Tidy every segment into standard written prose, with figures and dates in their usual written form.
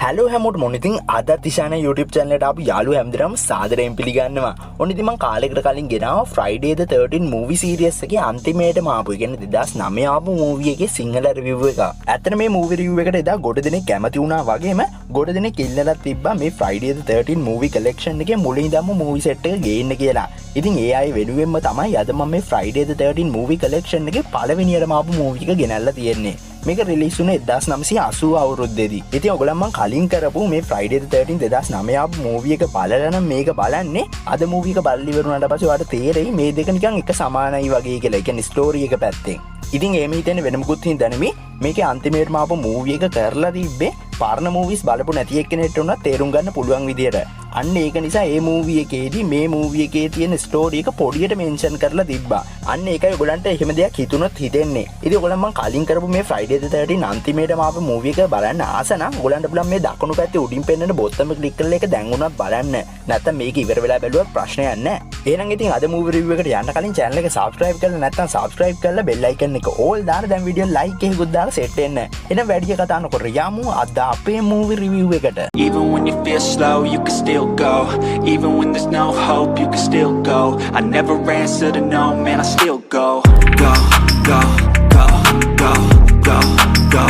Hello හැමෝට මොනිතින් අද තිශාන YouTube channel එකට ආපු යාළුවෝ හැමදෙනාම සාදරයෙන් පිළිගන්නවා. ඔන්න ඉතින් මම කාලයකට කලින් ගෙනාවා Friday the 13 movie series එකේ අන්තිමේටම ආපු. ඒ කියන්නේ 2009 ආපු movie එකේ සිංහල review එක. ඇත්තට මේ movie review එකට එදා ගොඩ දෙනෙක් කැමති වුණා වගේම ගොඩ දෙනෙක් ඉල්ලලා තිබ්බා මේ Friday the 13 movie collection එකේ මුලින් ඉඳන්ම movie set එක ගේන්න කියලා. ඉතින් ඒ අය වෙනුවෙන්ම තමයි අද මම මේ Friday the 13 movie collection එකේ පළවෙනියටම ආපු movie එක ගෙනල්ලා තියෙන්නේ. මේක රිලීස් වුණේ 1980 අවුරුද්දේදී. ඉතින් ඔයගොල්ලන් මම කලින් කරපු මේ Friday the 13 2009 ආපු මූවි එක බලලා නම් මේක බලන්නේ. අද මූවි එක බලලා ඉවරුණාට පස්සේ ඔයාලට තේරෙයි මේ දෙක නිකන් එක සමානයි වගේ කියලා. ඒ කියන්නේ ස්ටෝරි එක පැත්තෙන්. ඉතින් එහෙම හිතන්නේ වෙන මොකුත් හින්දා නෙමෙයි. මේකේ අන්තිමේටම ආපු මූවි එක කරලා තිබ්බේ පරණ මූවිස් බලපු නැති එක්කෙනෙක්ට උනත් තේරුම් ගන්න පුළුවන් විදියට. අන්න ඒක නිසා මේ මූවි එකේදී මේ මූවි එකේ තියෙන ස්ටෝරි එක පොඩියට මෙන්ෂන් කරලා තිබ්බා. අන්න ඒකයි ඔයගලන්ට එහෙම දෙයක් හිතුනොත් හිතෙන්නේ. ඉතින් ඔයගලන් මම කලින් කරපු මේ Friday the 13 අන්තිමේටම ආපු මූවි එක බලන්න ආස නම් ඔයගලන්ට පුළුවන් මේ දකුණු පැත්තේ උඩින් පෙන්නන බොත්තම ක්ලික් කරලා ඒක දැන් උනත් බලන්න. නැත්නම් මේක ඉවර වෙලා බැලුවත් ප්‍රශ්නයක් නැහැ. එහෙනම් ඉතින් අද මූවි රිවිව් එකට යන්න කලින් channel එක subscribe කරලා නැත්නම් subscribe කරලා bell icon එක all දාලා දැන් වීඩියෝ like එකකුත් දාලා set වෙන්න. එහෙනම් වැඩි කතා නොකර යමු අද අපේ මූවි රිවිව් එකට. Even when you feel slow, you can still go. Even when there's no hope, you can still go. I never answer to no, man, I still go. Go, go, go, go, go, go.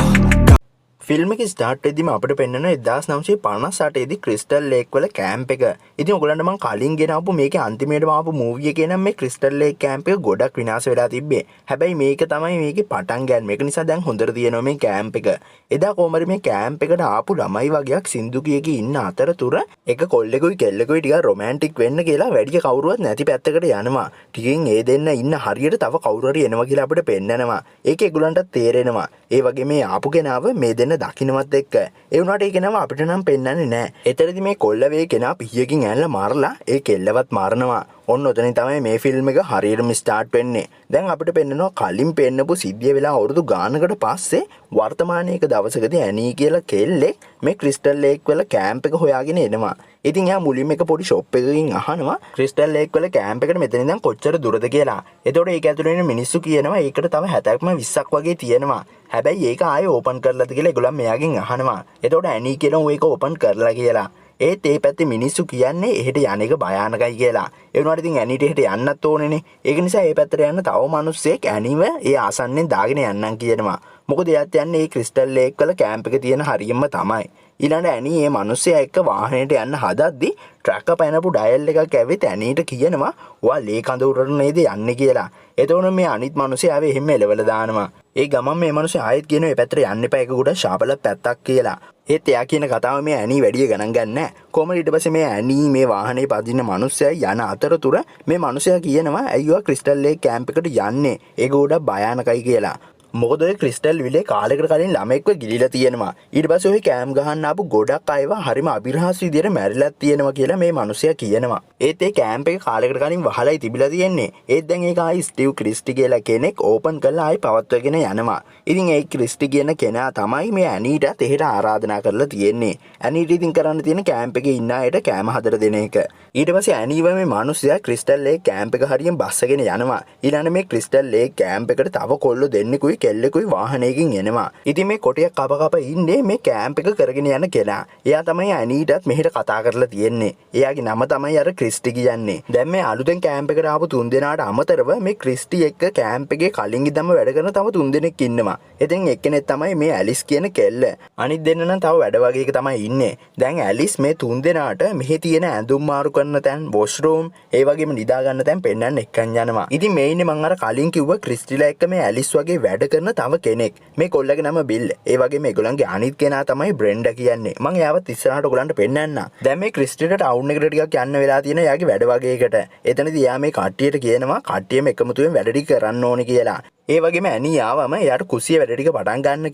Film එක start වෙද්දිම අපිට පෙන්වන 1958 දී crystal lake වල camp එක. ඉතින් ඔයගලන්ට මම කලින් ගෙනාවු මේකේ අන්තිමේටම ආපු මූවි එකේ නම් මේ ක්‍රිස්ටල් ලේක් කැම්ප් එක ගොඩක් විනාශ වෙලා තිබ්බේ. හැබැයි මේක තමයි මේකේ පටන් ගන්න. මේක නිසා දැන් හොඳට තියෙනවා මේ කැම්ප් එක. එදා කොහමද මේ කැම්ප් එකට ආපු ළමයි වගේක් සින්දු කියකී ඉන්න අතරතුර එක කොල්ලෙකුයි කෙල්ලෙකුයි ටිකක් රොමැන්ටික් වෙන්න කියලා වැඩි කවුරුවත් නැති පැත්තකට යනවා. ටිකෙන් ඒ දෙන්න ඉන්න හරියට තව කවුරු හරි එනවා කියලා අපිට පෙන්නනවා. ඒක ඒගොල්ලන්ට තේරෙනවා. ඒ වගේ මේ ආපු කෙනාව මේ දෙන්න දකින්නවත් එක්ක ඒ වුණාට ඒ කෙනාව අපිට නම් පෙන්වන්නේ නැහැ. එතරම්දි මේ කොල්ල වේ කෙනා පිහියකින් ඇනලා මාරලා ඒ කෙල්ලවත් මාරනවා. ඔන්න ඔතනින් තමයි මේ ෆිල්ම් එක හරියටම ස්ටාර්ට් වෙන්නේ. දැන් අපිට පෙන්නනවා කලින් පෙන්නපු සිද්ධිය වෙලා අවුරුදු ගානකට පස්සේ වර්තමානයේ එක දවසකදී ඇනී කියලා කෙල්ලෙක් මේ ක්‍රිස්ටල් ලේක් වල කැම්ප් එක හොයාගෙන එනවා. ඉතින් එයා මුලින්ම එක පොඩි ෂොප් එකකින් අහනවා ක්‍රිස්ටල් ලේක් වල කැම්ප් එකට මෙතන ඉඳන් කොච්චර දුරද කියලා. එතකොට ඒක ඇතුළේ ඉන්න මිනිස්සු කියනවා ඒකට තව 70ක්ම 20ක් වගේ තියෙනවා. හැබැයි ඒක ආයේ ඕපන් කරලාද කියලා ඒගොල්ලන් මෙයාගෙන් අහනවා. එතකොට ඇනී කියනවා ඒක ඕපන් කරලා කියලා. ඒත් ඒ පැත්තේ මිනිස්සු කියන්නේ එහෙට යන එක භයානකයි කියලා. ඒ වුණාට ඉතින් ඇනීට එහෙට යන්නත් ඕනේනේ. ඒක නිසා ඒ පැත්තට යන්න තව මිනිස්සෙක් ඇනීව ඒ ආසන්නෙන් දාගෙන යන්නම් කියනවා. මොකද එයාත් යන්නේ මේ ක්‍රිස්ටල් ලේක් වල කැම්ප් එක තියෙන හරියම තමයි. ඊළඟ ඇනී මේ මිනිස්සයා එක්ක වාහනේට යන්න හදද්දි ට්‍රක් එක පැනපු ඩයල් එකක් ඇවිත් ඇනීට කියනවා ඔයා ලේ කඳවුරට නේද යන්නේ කියලා. එතකොට මේ අනිත් මිනිස්සයා ආවේ එහෙම එලවල දානවා. ඒ ගමන් මේ මිනිස්සයා ආයෙත් කියනවා මේ පැත්තට යන්න එපා ඒක උඩ ශාපල පැත්තක් කියලා. ඒත් එයා කියන කතාව මේ ඇනී වැඩි ගණන් ගන්නෑ. කොහමද ඊට පස්සේ මේ ඇනී මේ වාහනේ පදින මිනිස්සයා යන අතරතුර මේ මිනිස්සයා කියනවා අයියෝ ක්‍රිස්ටල් ලේක් කැම්ප් එකට යන්නේ. ඒක උඩ භයානකයි කියලා. මොකද ඔය ක්‍රිස්ටල් විලේ කාලයකට කලින් ළමෙක්ව ගිලිලා තියෙනවා. ඊට පස්සේ ඔය කෑම් ගහන්න ආපු ගොඩක් අයව හරිම අභිරහස් විදියට මැරිලත් තියෙනවා කියලා මේ මිනිස්සයා කියනවා. ඒත් ඒ කැම්ප් එක කාලයකට කලින් වහලයි තිබිලා තියෙන්නේ. ඒත් දැන් ඒක ආයි ස්ටිව් ක්‍රිස්ටි කියලා කෙනෙක් ඕපන් කරලා ආයි පවත්වගෙන යනවා. ඉතින් ඒ ක්‍රිස්ටි කියන කෙනා තමයි මේ ඇනීටත් එහෙට ආරාධනා කරලා තියෙන්නේ. ඇනීට ඉතින් කරන්න තියෙන කැම්ප් එකේ ඉන්න අයට කෑම හදලා දෙන එක. ඊට පස්සේ ඇනීව මේ මිනිස්සයා ක්‍රිස්ටල් ලේක් කැම්ප් එක හරියෙන් බස්සගෙන යනවා. ඊළඟ මේ ක්‍රිස්ටල් ලේක් කැම්ප් එකට තව කොල්ලෝ දෙන්නෙකුයි කෙල්ලෙකුයි වාහනයකින් එනවා. ඉතින් මේ කොටියක් කප ඉන්නේ මේ කැම්ප් එක කරගෙන යන කෙනා. එයා තමයි ඇනීටත් මෙහෙට කතා කරලා තියෙන්නේ. එයාගේ නම තමයි අර ක්‍රිස්ටි කියන්නේ. දැන් මේ අලුතෙන් කැම්ප් එකට ආපු තුන් දෙනාට අමතරව මේ ක්‍රිස්ටි එක්ක කැම්ප් එකේ කලින් ඉඳන්ම වැඩ කරන තව තුන් දෙනෙක් ඉන්නවා. ඉතින් එක්කෙනෙක් තමයි මේ ඇලිස් කියන කෙල්ල. අනිත් දෙන්න නම් තව වැඩ වගේ එක තමයි ඉන්නේ. දැන් ඇලිස් මේ තුන් දෙනාට මෙහි තියෙන ඇඳුම් මාරු කරන තැන්, වොෂ්රූම්, ඒ වගේම නිදා ගන්න තැන් පෙන්වන්න එක්කන් යනවා. ඉතින් මේ ඉන්නේ මම අර කලින් කිව්ව ක්‍රිස්ටිලා එක්ක මේ ඇලිස් වගේ වැඩ කරන තව කෙනෙක්. මේ කොල්ලගේ නම බිල්. ඒ වගේම මේගොල්ලන්ගේ අනිත් කෙනා තමයි බ්‍රෙන්ඩා කියන්නේ. මම එයාවත් ඉස්සරහට ඔයගොල්ලන්ට පෙන්නන්න. දැන් මේ ක්‍රිස්ටිට ටවුන් එකට ටිකක් යන්න වෙලා තියෙන එයාගේ වැඩ වගේකට. එතනදී එයා මේ කට්ටියට කියනවා කට්ටියම එකමුතුවෙන් වැඩ ටික කරන්න ඕනේ කියලා. ඒ වගේම ඇනී ආවම එයාට කුසිය වැඩ ටික පටන් ගන්න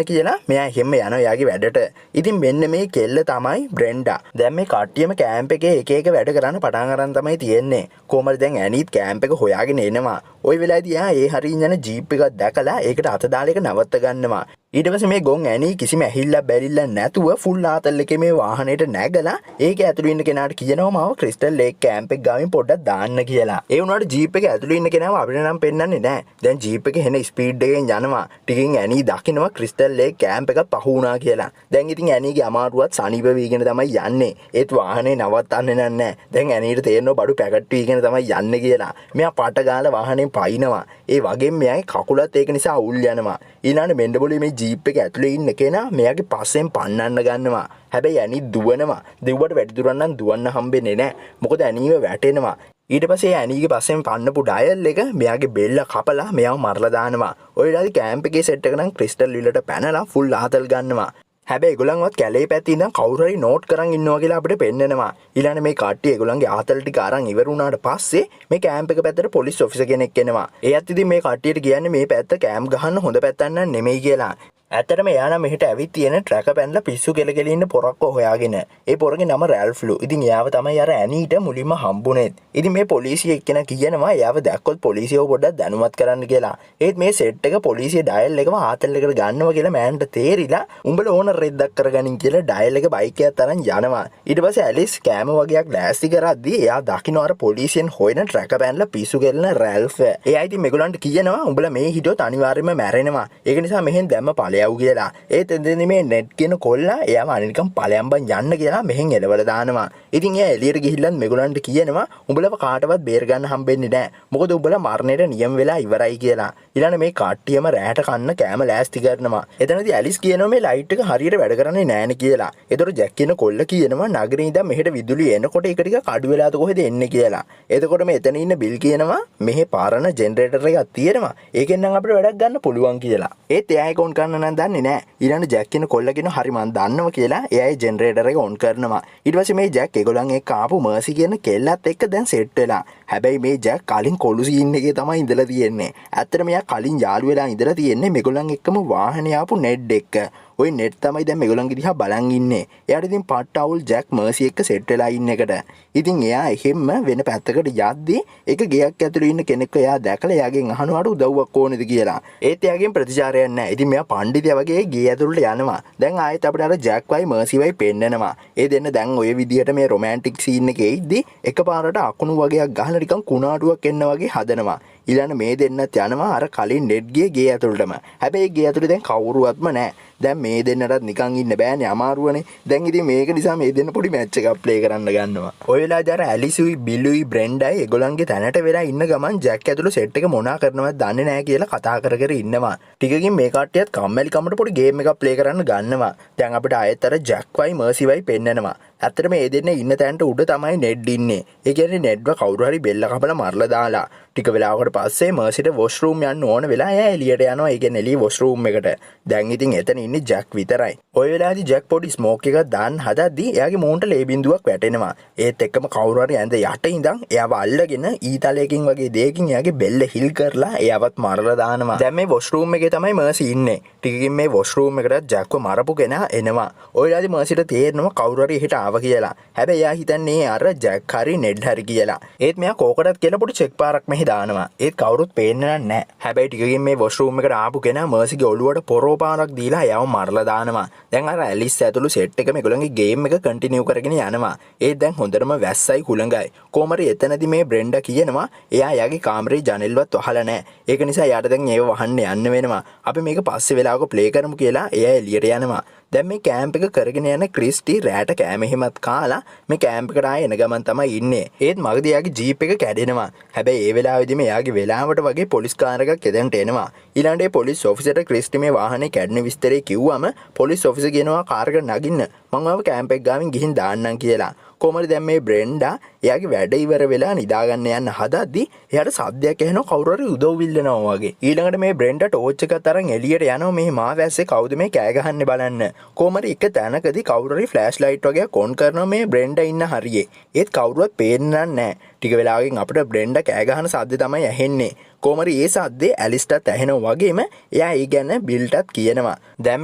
කියලා මෙයා හැම යනවා එයාගේ වැඩට. ඉතින් මෙන්න මේ කෙල්ල තමයි බ්‍රෙන්ඩා. දැන් මේ කට්ටියම කැම්ප් එකේ එක එක වැඩ කරන්න පටන් අරන් තමයි තියෙන්නේ. කොහමද දැන් ඇනීත් කැම්ප් එක හොයාගෙන එනවා. ওই වෙලාවේදී එයා ඒ හරියින් යන ජීප් එකක් දැකලා ඒකට අත දාලා ඒක නවත්ත ගන්නවා. ඊට පස්සේ මේ ගොන් ඇනි කිසිම ඇහිල්ලක් බැරිල්ලක් නැතුව ෆුල් ආතල් එකේ මේ වාහනේට නැගලා ඒක ඇතුළේ ඉන්න කෙනාට කියනවා මාව ක්‍රිස්ටල් ලේක් කැම්ප් එක ගාමින් පොඩ්ඩක් දාන්න කියලා. ඒ වුණාට ජීප් එකේ ඇතුළේ ඉන්න කෙනාව අපිට නම් පෙන්නන්නේ නැහැ. දැන් ජීප් එකේ හෙන ස්පීඩ් එකෙන් යනවා. ටිකකින් ඇනි දකින්නවා ක්‍රිස්ටල් ලේක් කැම්ප් එක පහු වුණා කියලා. දැන් ඉතින් ඇනිගේ අමාරුවත් සනීප වීගෙන තමයි යන්නේ. ඒත් වාහනේ නවත්තන්නේ නැහැ. දැන් ඇනිට තේරෙනවා බඩු පැකට් වීගෙන තමයි යන්නේ කියලා. මෙයා පාට ගාලා වාහනේ පයින්නවා. ඒ වගේම මෙයාගේ කකුලත් ඒක නිසා අවුල් යනවා. ඊළඟට මෙන්ඩබොලේ මේ ජීප් එක ඇතුලේ ඉන්න කෙනා මෙයාගේ පස්සෙන් පන්නන්න ගන්නවා. හැබැයි ඇනි දුවනවා. දෙව්වට වැඩි දුරක් නම් දුවන්න හම්බෙන්නේ නැහැ. මොකද ඇනිව වැටෙනවා. ඊට පස්සේ ඇනීගේ පස්සෙන් පන්නපු ඩයල් එක මෙයාගේ බෙල්ල කපලා මෙයාව මරලා දානවා. ඔය වෙලාවේ කැම්ප් එකේ සෙට් එක නම් ක්‍රිස්ටල් විලට පැනලා ෆුල් ආතල් ගන්නවා. හැබැයි ඒගොල්ලන්වත් කැලේ පැත්තේ ඉඳන් කවුරු හරි නෝට් කරන් ඉන්නවා කියලා අපිට පෙන්නනවා. ඊළඟ මේ කට්ටිය ඒගොල්ලන්ගේ ආතල් ටික අරන් ඉවර වුණාට පස්සේ මේ කැම්ප් එක පැත්තට පොලිස් ඔෆිසර් කෙනෙක් එනවා. එයාත් ඉතින් මේ කට්ටියට කියන්නේ මේ පැත්ත කැම්ප් ගහන්න හොඳ පැත්තක් නෑ නෙමෙයි කියලා. ඇත්තටම එයා නම් මෙහෙට ඇවිත් තියෙන ට්‍රැක පැනලා පිස්සු කෙලගෙන ඉන්න පොරක්කෝ හොයාගෙන. ඒ පොරගේ නම රැල්ෆ්ලු. ඉතින් එයාව තමයි අර ඇනීට මුලින්ම හම්බුනේ. ඉතින් මේ පොලිසිය එක්කෙනා කියනවා එයාව දැක්කොත් පොලිසියව පොඩ්ඩක් දැනුවත් කරන්න කියලා. ඒත් මේ සෙට් එක පොලිසිය ඩයල් එකම ආතල් එකට ගන්නවා කියලා මෑන්ට තේරිලා උඹලා ඕන රෙද්දක් කරගනින් කියලා ඩයල් එක බයික් එකත් අරන් යනවා. ඊට පස්සේ ඇලිස් කෑම වගේක් ලෑස්ති කරද්දී එයා දකින්න අර පොලිසියෙන් හොයන ට්‍රැක පැනලා පිස්සු කෙලන රැල්ෆ්. එයා ඉතින් මේගොල්ලන්ට කියනවා උඹලා මේ හිටියොත් අනිවාර්යයෙන්ම මැරෙනවා. ඒක නිසා මෙහෙන් දැම්ම ඵලයව කියලා. ඒත් එතෙන්දී මේ නෙට් කියන කොල්ලා එයාම අනිකම් ඵලයන් බන් යන්න කියලා මෙහෙන් එලවලා දානවා. ඉතින් එයා එළියට ගිහිල්ලා මේගොල්ලන්ට කියනවා උඹලව කාටවත් බේර ගන්න හම්බෙන්නේ නැහැ. මොකද උඹලා මරණයට නියම වෙලා ඉවරයි කියලා. ඊළඟ මේ කට්ටියම රැහැට කන්න කෑම ලෑස්ති කරනවා. එතනදී ඇලිස් කියනවා මේ ලයිට් එක හරියට වැඩ කරන්නේ නැහැනේ කියලා. ඒතර ජැක් කියන කොල්ල කියනවා නගරේ ඉඳන් මෙහෙට විදුලිය එනකොට ඒක ටික කඩු වෙලාද කොහෙද එන්නේ කියලා. එතකොට මේ එතන ඉන්න බිල් කියනවා මෙහෙ පාරන ජෙනරේටර් එකක් තියෙනවා. ඒකෙන් නම් අපිට වැඩක් ගන්න පුළුවන් කියලා. ඒත් එයා ඒක ඔන් කරන්න නම් දන්නේ නැහැ. ඊළඟ ජැක් කියන කොල්ල කියන හරි මන් දන්නවා කියලා එයා ඒ ජෙනරේටර් එක ඔන් කරනවා. ඊට පස්සේ මේ ජැක් ඒගොල්ලන් එක්ක ආපු මර්සි කියන කෙල්ලත් එක්ක දැන් සෙට් වෙලා. හැබැයි මේ ජැක් කලින් කොළු සීන් එකේ තමයි ඉඳලා තියෙන්නේ. ඇත්තට මෙයා කලින් යාළු වෙලා ඉඳලා තියෙන්නේ මේගොල්ලන් එක්කම වාහනේ ආපු නෙඩ් එක්ක. ওই නෙට් තමයි දැන් මේගොල්ලන්ගේ දිහා බලන් ඉන්නේ. එයාට ඉතින් පට්ට අවුල් ජැක් මර්සි එක්ක සෙට් වෙලා ඉන්න එකට. ඉතින් එයා එහෙම්ම වෙන පැත්තකට යද්දී ඒක ගෙයක් ඇතුළේ ඉන්න කෙනෙක්ව එයා දැකලා එයාගෙන් අහනවාට උදව්වක් ඕනේද කියලා. ඒත් එයාගෙන් ප්‍රතිචාරයක් නැහැ. ඉතින් මෙයා පණ්ඩිතයා වගේ ගේ ඇතුළට යනවා. දැන් ආයෙත් අපිට අර ජැක් වයි මර්සි වයි පෙන්නනවා. ඒ දෙන්න දැන් ඔය විදියට මේ රොමැන්ටික් සීන් එකේ ඉද්දි එකපාරට අකුණු වගේක් ගහලා නිකන් කුණාටුවක් එන්න වගේ හදනවා. ඊළඟ මේ දෙන්නත් යනවා අර කලින් නෙට් ගියේ ගේ ඇතුළටම. හැබැයි ගේ ඇතුළේ දැන් කවුරුවත්ම නැහැ. දැන් මේ දෙන්නටත් නිකන් ඉන්න බෑනේ අමාරුවනේ. දැන් ඉතින් මේක නිසා මේ දෙන්න පොඩි මැච් එකක් ප්ලේ කරන්න ගන්නවා. ඔය වෙලාවේදී අර ඇලිසුයි බිලුයි බ්‍රෙන්ඩයි ඒගොල්ලන්ගේ තැනට වෙලා ඉන්න ගමන් ජැක් ඇතුළේ සෙට් එක මොනා කරනවද දන්නේ නැහැ කියලා කතා කර කර ඉන්නවා. ටිකකින් මේ කට්ටියත් කම්මැලිකමට පොඩි ගේම් එකක් ප්ලේ කරන්න ගන්නවා. දැන් අපිට ආයෙත් අර ජැක් වයි මර්සි වයි පෙන්නනවා. ඇත්තටම මේ දෙන්න ඉන්න තැනට උඩ තමයි නෙඩ් ඉන්නේ. ඒ කියන්නේ නෙඩ්ව කවුරු හරි බෙල්ල කපලා මරලා දාලා. ටික වෙලාවකට පස්සේ මර්සිට වොෂ්රූම් යන්න ඕන වෙලා එයා එළියට යනවා. ඒ කියන්නේ එළිය වොෂ්රූම් එකට. දැන් ඉතින් එතන ඉන්නේ ජැක් විතරයි. ඔය වෙලාවේදී ජැක් පොඩි ස්මෝක් එකක් දාන්න හදද්දී එයාගේ මූණට ලේ බින්දුවක් වැටෙනවා. ඒත් එක්කම කවුරු හරි ඇඳ යට ඉඳන් එයාව අල්ලගෙන ඊතලයකින් වගේ දෙයකින් එයාගේ බෙල්ල හිල් කරලා එයාවත් මරලා දානවා. දැන් මේ වොෂ්රූම් එකේ තමයි මර්සි ඉන්නේ. ටිකකින් මේ වොෂ්රූම් එකට ජැක්ව මරපු කෙනා එනවා. ඔය වෙලාවේදී මර්සිට තේරෙනවා කවුරු හරි එහෙට ආව කියලා. හැබැයි එයා හිතන්නේ අර ජැක් හරි නෙඩ් හරි කියලා. ඒත් මෙයා කෝකටත් කියලා පොඩි චෙක් පාරක් මෙහි දානවා. ඒත් කවුරුත් පේන්නේ නැහැ. හැබැයි ටිකකින් මේ වොෂ්රූම් එකට ආපු කෙනා මර්සිගේ ඔළුවට පොරෝ පාරක් දීලා එයාව මරලා දානවා. දැන් අර ඇලිස් ඇතුළු සෙට් එක මේගොල්ලන්ගේ ගේම් එක කන්ටිනියු කරගෙන යනවා. ඒත් දැන් හොඳටම වැස්සයි හුළඟයි. කොහමරි එතනදී මේ බ්‍රෙන්ඩා කියනවා එයා එයාගේ කාමරේ ජනෙල්වත් වහලා නැහැ. ඒක නිසා එයාට දැන් ඒව වහන්න යන්න වෙනවා. අපි මේක පස්සේ වෙලාවක ප්ලේ කරමු කියලා එයා එළියට යනවා. දැන් මේ කැම්ප් එක කරගෙන යන ක්‍රිස්ටි රැට කෑම එහෙමත් කාලා මේ කැම්ප් එකට ආයෙ එන ගමන් තමයි ඉන්නේ. ඒත් මගදී එයාගේ ජීප් එක කැඩෙනවා. හැබැයි ඒ වෙලාවේදී මේ එයාගේ වෙලාවට වගේ පොලිස් කාර් එකක් එදන්ට එනවා. ඊළඟට ඒ පොලිස් ඔෆිසර්ට ක්‍රිස්ටි මේ වාහනේ කැඩෙන විස්තරේ කිව්වම පොලිස් ඔෆිසර් කියනවා කාර් එකට නගින්න. මම ආව කැම්ප් එක ගාවින් ගිහින් දාන්නම් කියලා. කොහමද දැන් මේ බ්‍රෙන්ඩා එයාගේ වැඩ ඉවර වෙලා නිදාගන්න යන්න හදද්දී එයාට සද්දයක් ඇහෙනවා කවුරු හරි උදව් ඉල්ලනවා වගේ. ඊළඟට මේ බ්‍රෙන්ඩා ටෝච් එකත් අරන් එළියට යනවා මේ මාවැස්සේ කවුද මේ කෑ ගහන්නේ බලන්න. කොහමද එක තැනකදී කවුරු හරි ෆ්ලෑෂ් ලයිට් වගේක් ඔන් කරනවා මේ බ්‍රෙන්ඩා ඉන්න හරියේ. ඒත් කවුරුවත් පේන්නේ නැහැ. ටික වෙලාවකින් අපිට බ්‍රෙන්ඩා කෑ ගහන සද්ද තමයි ඇහෙන්නේ. කොමරි ඒ සද්දේ ඇලිස්ටත් ඇහෙනවා වගේම එයා ඒ ගැන බිල්ටත් කියනවා. දැන්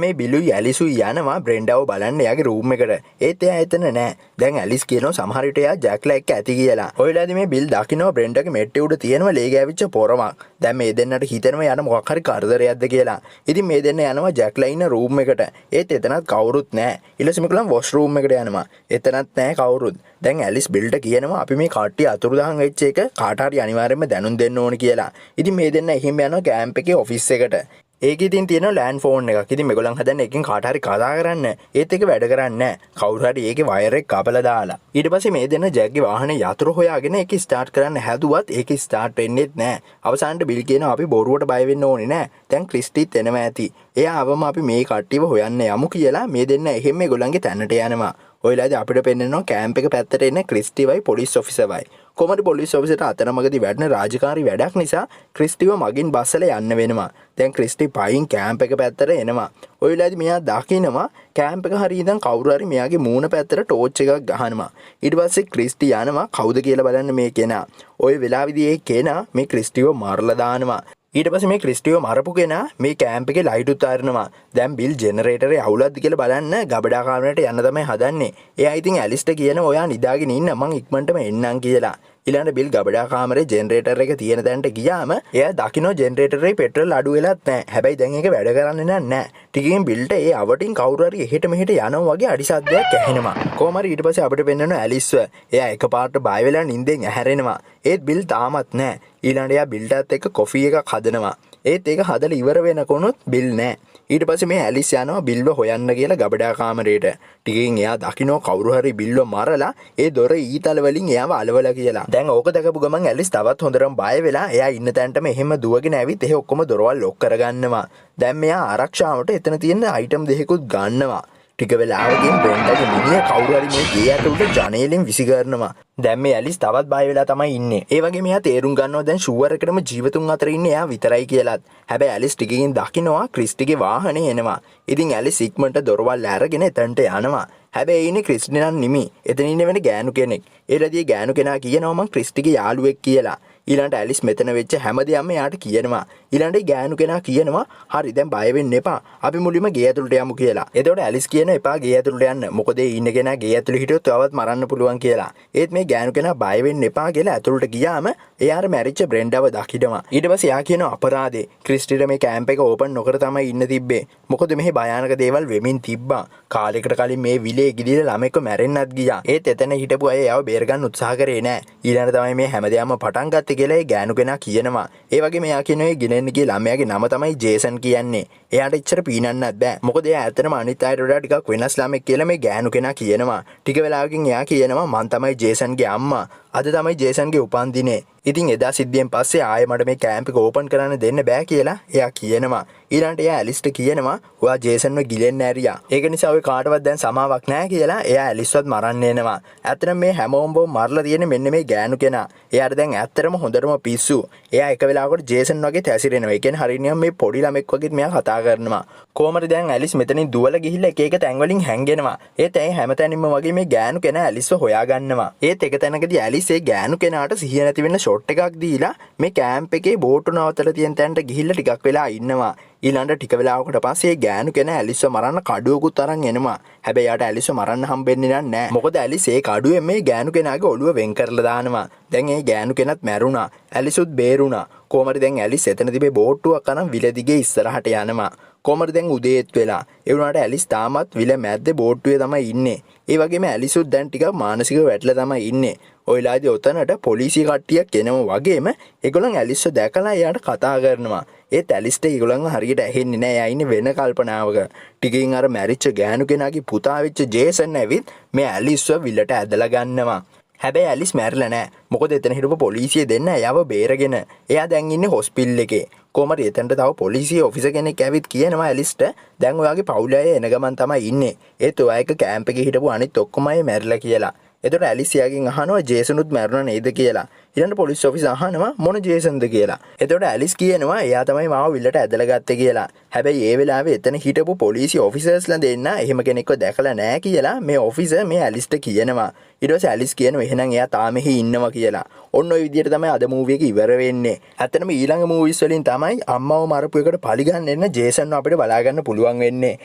මේ බිලුයි ඇලිසුයි යනවා බ්‍රෙන්ඩාව බලන්න එයාගේ රූම් එකට. ඒත් එයා එතන නෑ. දැන් ඇලිස් කියනවා සමහර විට එයා ජැක්ලා එක්ක ඇති කියලා. ඔයලාදී මේ බිල් දකින්නවා බ්‍රෙන්ඩාගේ මෙට්ටේ උඩ තියෙනවා ලේ ගෑවිච්ච පොරමක්. දැන් මේ දෙන්නට හිතෙනවා යන මොකක් හරි කරදරයක්ද කියලා. ඉතින් මේ දෙන්න යනවා ජැක්ලා ඉන්න රූම් එකට. ඒත් එතනත් කවුරුත් නෑ. ඊළඟට වොෂ් රූම් එකට යනවා. එතනත් නෑ කවුරුත්. දැන් ඇලිස් බිල්ට කියනවා අපි මේ කට්ටිය අතුරුදහන් වෙච්ච එක කාට හරි අනිවාර්යයෙන්ම දැනුම් දෙන්න ඕන කියලා. ඉතින් මේ දෙන්න එහෙම යනවා කැම්ප් එකේ ඔෆිස් එකට. ඒකේ ඉතින් තියෙන ලෑන්ඩ් ෆෝන් එකක්. ඉතින් මේගොල්ලන් හදන්නේ එකෙන් කාට හරි කතා කරන්න. ඒත් ඒක වැඩ කරන්නේ නැහැ. කවුරු හරි ඒකේ වයර් එක කපලා දාලා. ඊට පස්සේ මේ දෙන්න ජැක්ගේ වාහනේ යතුරු හොයාගෙන ඒක ස්ටාර්ට් කරන්න හැදුවත් ඒක ස්ටාර්ට් වෙන්නේත් නැහැ. අවසානට බිල් කියනවා අපි බොරුවට බය වෙන්න ඕනේ නැහැ. දැන් ක්‍රිස්ටිත් එනවා ඇති. එයා ආවම අපි මේ කට්ටියව හොයන්න යමු කියලා මේ දෙන්න එහෙම මේගොල්ලන්ගේ තැනට යනවා. ඔයලාදී අපිට පෙන්නනවා කැම්ප් එක පැත්තට එන ක්‍රිස්ටිවයි පොලිස් ඔෆිසර්වයි. කොමරි පොලිස් ඔෆිසර්ට අතරමඟදී වැඩන රාජකාරී වැඩක් නිසා ක්‍රිස්ටිව මගින් බස්සලා යන්න වෙනවා. දැන් ක්‍රිස්ටි පයින් කැම්ප් එක පැත්තට එනවා. ඔයලාදී මෙයා දකිනවා කැම්ප් එක හරිය ඉඳන් කවුරු හරි මෙයාගේ මූණ පැත්තට ටෝච් එකක් ගහනවා. ඊට පස්සේ ක්‍රිස්ටි යනවා කවුද කියලා බලන්න මේ කෙනා. ඔය වෙලාවේදී ඒ කෙනා මේ ක්‍රිස්ටිව මරලා දානවා. ඊට පස්සේ මේ ක්‍රිස්ටිව මරපු කෙනා මේ කැම්ප් එකේ ලයිට් උතාරනවා. දැන් බිල් ජෙනරේටරේ අවුලක්ද කියලා බලන්න ගබඩා කාමරයට යන්න තමයි හදන්නේ. එයා ඉතින් ඇලිස්ට කියනවා ඔයා නිදාගෙන ඉන්න මං ඉක්මනටම එන්නම් කියලා. ඊළඟට බිල් ගබඩා කාමරේ ජෙනරේටර් එක තියෙන තැනට ගියාම එයා දකින්න ජෙනරේටරේ පෙට්‍රල් අඩු වෙලත් නැහැ. හැබැයි දැන් ඒක වැඩ කරන්නේ නැහැ. ටිකකින් බිල්ට ඒ අවටින් කවුරු හරි එහෙට මෙහෙට යනවා වගේ අඩි සද්දයක් ඇහෙනවා. කොහොම හරි ඊට පස්සේ අපිට පෙන්වනවා ඇලිස්ව. එයා එකපාරට බය වෙලා නිින්දෙන් ඇහැරෙනවා. ඒත් බිල් තාමත් නැහැ. ඊළඟට එයා බිල්ටත් එක්ක කොෆි එකක් හදනවා. ඒත් ඒක හදලා ඉවර වෙනකොනුත් බිල් නැහැ. ඊට පස්සේ මේ ඇලිස් යනවා බිල්ව හොයන්න කියලා ගබඩා කාමරේට. ටිකකින් එයා දකින්න කවුරු හරි බිල්ව මරලා ඒ දොර ඊතල වලින් එයාව අලවලා කියලා. දැන් ඕක දැකපු ගමන් ඇලිස් තවත් හොඳටම බය වෙලා එයා ඉන්න තැනටම එහෙම දුවගෙන ඇවිත් එහෙ ඔක්කොම දොරවල් ලොක් කරගන්නවා. දැන් මෙයා ආරක්ෂාවට එතන තියෙන අයිටම් දෙකකුත් ගන්නවා. ටික වෙලාවකින් බ්‍රෙන්ඩාගේ මිනිහ කවුරු හරි මේ ගේ ඇතුළට ජනේලෙන් විසි කරනවා. දැන් මේ ඇලිස් තවත් බය වෙලා තමයි ඉන්නේ. ඒ වගේම එයා තේරුම් ගන්නවා දැන් ෂුවර් එකටම ජීවතුන් අතර ඉන්නේ එයා විතරයි කියලාත්. හැබැයි ඇලිස් ටිකකින් දකින්නවා ක්‍රිස්ටිගේ වාහනේ එනවා. ඉතින් ඇලිස් ඉක්මනට දොරවල් අරගෙන එතනට යනවා. හැබැයි ඉන්නේ ක්‍රිස්ටි නම් නෙමෙයි. එතන ඉන්නේ වෙන ගෑනු කෙනෙක්. ඒලදී ගෑනු කෙනා කියනවා මං ක්‍රිස්ටිගේ යාළුවෙක් කියලා. ඊළඟට ඇලිස් මෙතන වෙච්ච හැමදේම එයාට කියනවා. ඊළඟට ගෑනු කෙනා කියනවා හරි දැන් බය වෙන්න එපා. අපි මුලින්ම ගේ ඇතුළට යමු කියලා. එතකොට ඇලිස් කියන එපා ගේ ඇතුළට යන්න. මොකද ඒ ඉන්න කෙනා ගේ ඇතුළේ හිටියොත් තවත් මරන්න පුළුවන් කියලා. ඒත් මේ ගෑනු කෙනා බය වෙන්න එපා කියලා ඇතුළට ගියාම එයාට මැරිච්ච බ්‍රෙන්ඩාව දකිනවා. ඊට පස්සේ එයා කියනවා අපරාධේ. ක්‍රිස්ටිට මේ කැම්ප් එක ඕපන් නොකර තමයි ඉන්න තිබ්බේ. මොකද මෙහි භයානක දේවල් වෙමින් තිබ්බා. කාලයකට කලින් මේ විලේ ගිලිලා ළමෙක්ව මැරෙන්නත් ගියා. ඒත් එතන හිටපු අය එයාව බේරගන්න උත්සාහ කරේ නෑ. ඊළඟට තමයි මේ හැමදේම පටන් ගත්තේ කියලා ඒ ගෑනු කෙනා කියනවා. ඒ වගේම එයා කියනවා ඒ ගිලෙන්න ගිය ළමයාගේ නම තමයි ජේසන් කියන්නේ. එයාට එච්චර පීනන්නත් බෑ. මොකද එයා ඇත්තටම අනිත් අයට වඩා ටිකක් වෙනස් ළමෙක් කියලා මේ ගෑනු කෙනා කියනවා. ටික වෙලාවකින් එයා කියනවා මං තමයි ජේසන්ගේ අම්මා. අද තමයි ජේසන්ගේ උපන්දිනේ. ඉතින් එදා සිද්ධියෙන් පස්සේ ආයෙ මට මේ කැම්ප් එක ඕපන් කරන්න දෙන්න බෑ කියලා එයා කියනවා. ඊළඟට එයා ඇලිස්ට කියනවා ඔයා ජේසන්ව ගිලෙන්න ඇරියා. ඒක නිසා ඔය කාටවත් දැන් සමාවක් නැහැ කියලා එයා ඇලිස්වත් මරන්න එනවා. ඇත්තටම මේ හැමෝම මරලා තියෙන්නේ මෙන්න මේ ගෑනු කෙනා. එයාට දැන් ඇත්තටම හොඳටම පිස්සු. එයා එක වෙලාවකට ජේසන් වගේ තැසිරෙනවා. ඒ කියන්නේ හරියටම මේ පොඩි ළමෙක් වගේත් මෙයා කතා කරනවා. කොහමද දැන් ඇලිස් මෙතනින් දුවලා ගිහිල්ලා එක එක තැන් වලින් හැංගෙනවා. ඒත් ඇයි හැමතැනින්ම වගේ මේ ගෑනු කෙනා ඇලිස්ව හොයාගන්නවා. ඒත් එක තැනකදී ඇලිස් ඒ ගෑනු කෙනාට සිහිය නැති වෙන්න ෂොට් එකක් දීලා මේ කැම්ප් එකේ බෝට්ටු නවත්තලා තියෙන තැනට ගිහිල්ලා ටිකක් වෙලා ඉන්නවා. ඊළඟට ටික වෙලාවකට පස්සේ ගෑනු කෙනා ඇලිස්ව මරන්න කඩුවකුත් අරන් එනවා. හැබැයි යාට ඇලිස්ව මරන්න හම්බෙන්නේ නැහැ. මොකද ඇලිස් ඒ කඩුවෙන් මේ ගෑනු කෙනාගේ ඔළුව වෙන් කරලා දානවා. දැන් ඒ ගෑනු කෙනත් මැරුණා. ඇලිසුත් බේරුණා. කොහමද දැන් ඇලිස් එතන තිබේ බෝට්ටුවක් අරන් විල දිගේ ඉස්සරහට යනවා. කොහමද දැන් උදේත් වෙලා. ඒ වුණාට ඇලිස් තාමත් විල මැද්දේ බෝට්ටුවේ තමයි ඉන්නේ. ඒ වගේම ඇලිසුත් දැන් ටිකක් මානසිකව වැටලා තමයි ඉන්නේ. ඔයලාදී ඔතනට පොලිසිය කට්ටියක් එනවා වගේම ඒගොල්ලන් ඇලිස්ව දැකලා එයාට කතා කරනවා. ඒත් ඇලිස්ට ඒගොල්ලන් හරියට ඇහෙන්නේ නැහැ. එයා ඉන්නේ වෙන කල්පනාවක. ටිකකින් අර මැරිච්ච ගෑනු කෙනාගේ පුතා වෙච්ච ජේසන් ඇවිත් මේ ඇලිස්ව විලට ඇදලා ගන්නවා. හැබැයි ඇලිස් මැරිලා නැහැ. මොකද එතන හිටපු පොලිසිය දෙන්න එයාව බේරගෙන. එයා දැන් ඉන්නේ හොස්පිටල් එකේ. කොහමද එතනට තව පොලිසිය ඔෆිසර් කෙනෙක් ඇවිත් කියනවා ඇලිස්ට දැන් ඔයාගේ පවුල අය එන ගමන් තමයි ඉන්නේ. ඒත් ඔයා එක කැම්ප් එකේ හිටපු අනිත් ඔක්කොම අය මැරිලා කියලා. එතකොට ඇලිස් එයාගෙන් අහනවා ජේසනුත් මැරුණා නේද කියලා. ඊළඟට පොලිස් ඔෆිසර් අහනවා මොන ජේසන්ද කියලා. එතකොට ඇලිස් කියනවා එයා තමයි මාව විල්ලට ඇදලා ගත්තේ කියලා. හැබැයි ඒ වෙලාවේ එතන හිටපු පොලිසිය ඔෆිසර්ස්ලා දෙන්න එහෙම කෙනෙක්ව දැකලා නැහැ කියලා මේ ඔෆිසර් මේ ඇලිස්ට කියනවා. ඊට පස්සේ ඇලිස් කියනවා එහෙනම් එයා තාම එහි ඉන්නවා කියලා. ඔන්න ඔය විදිහට තමයි අද මූවි එක ඉවර වෙන්නේ. ඇත්තටම ඊළඟ මූවිස් වලින් තමයි අම්මව මරපු එකට පලි ගන්න එන්න ජේසන්ව අපිට බලා ගන්න පුළුවන් වෙන්නේ.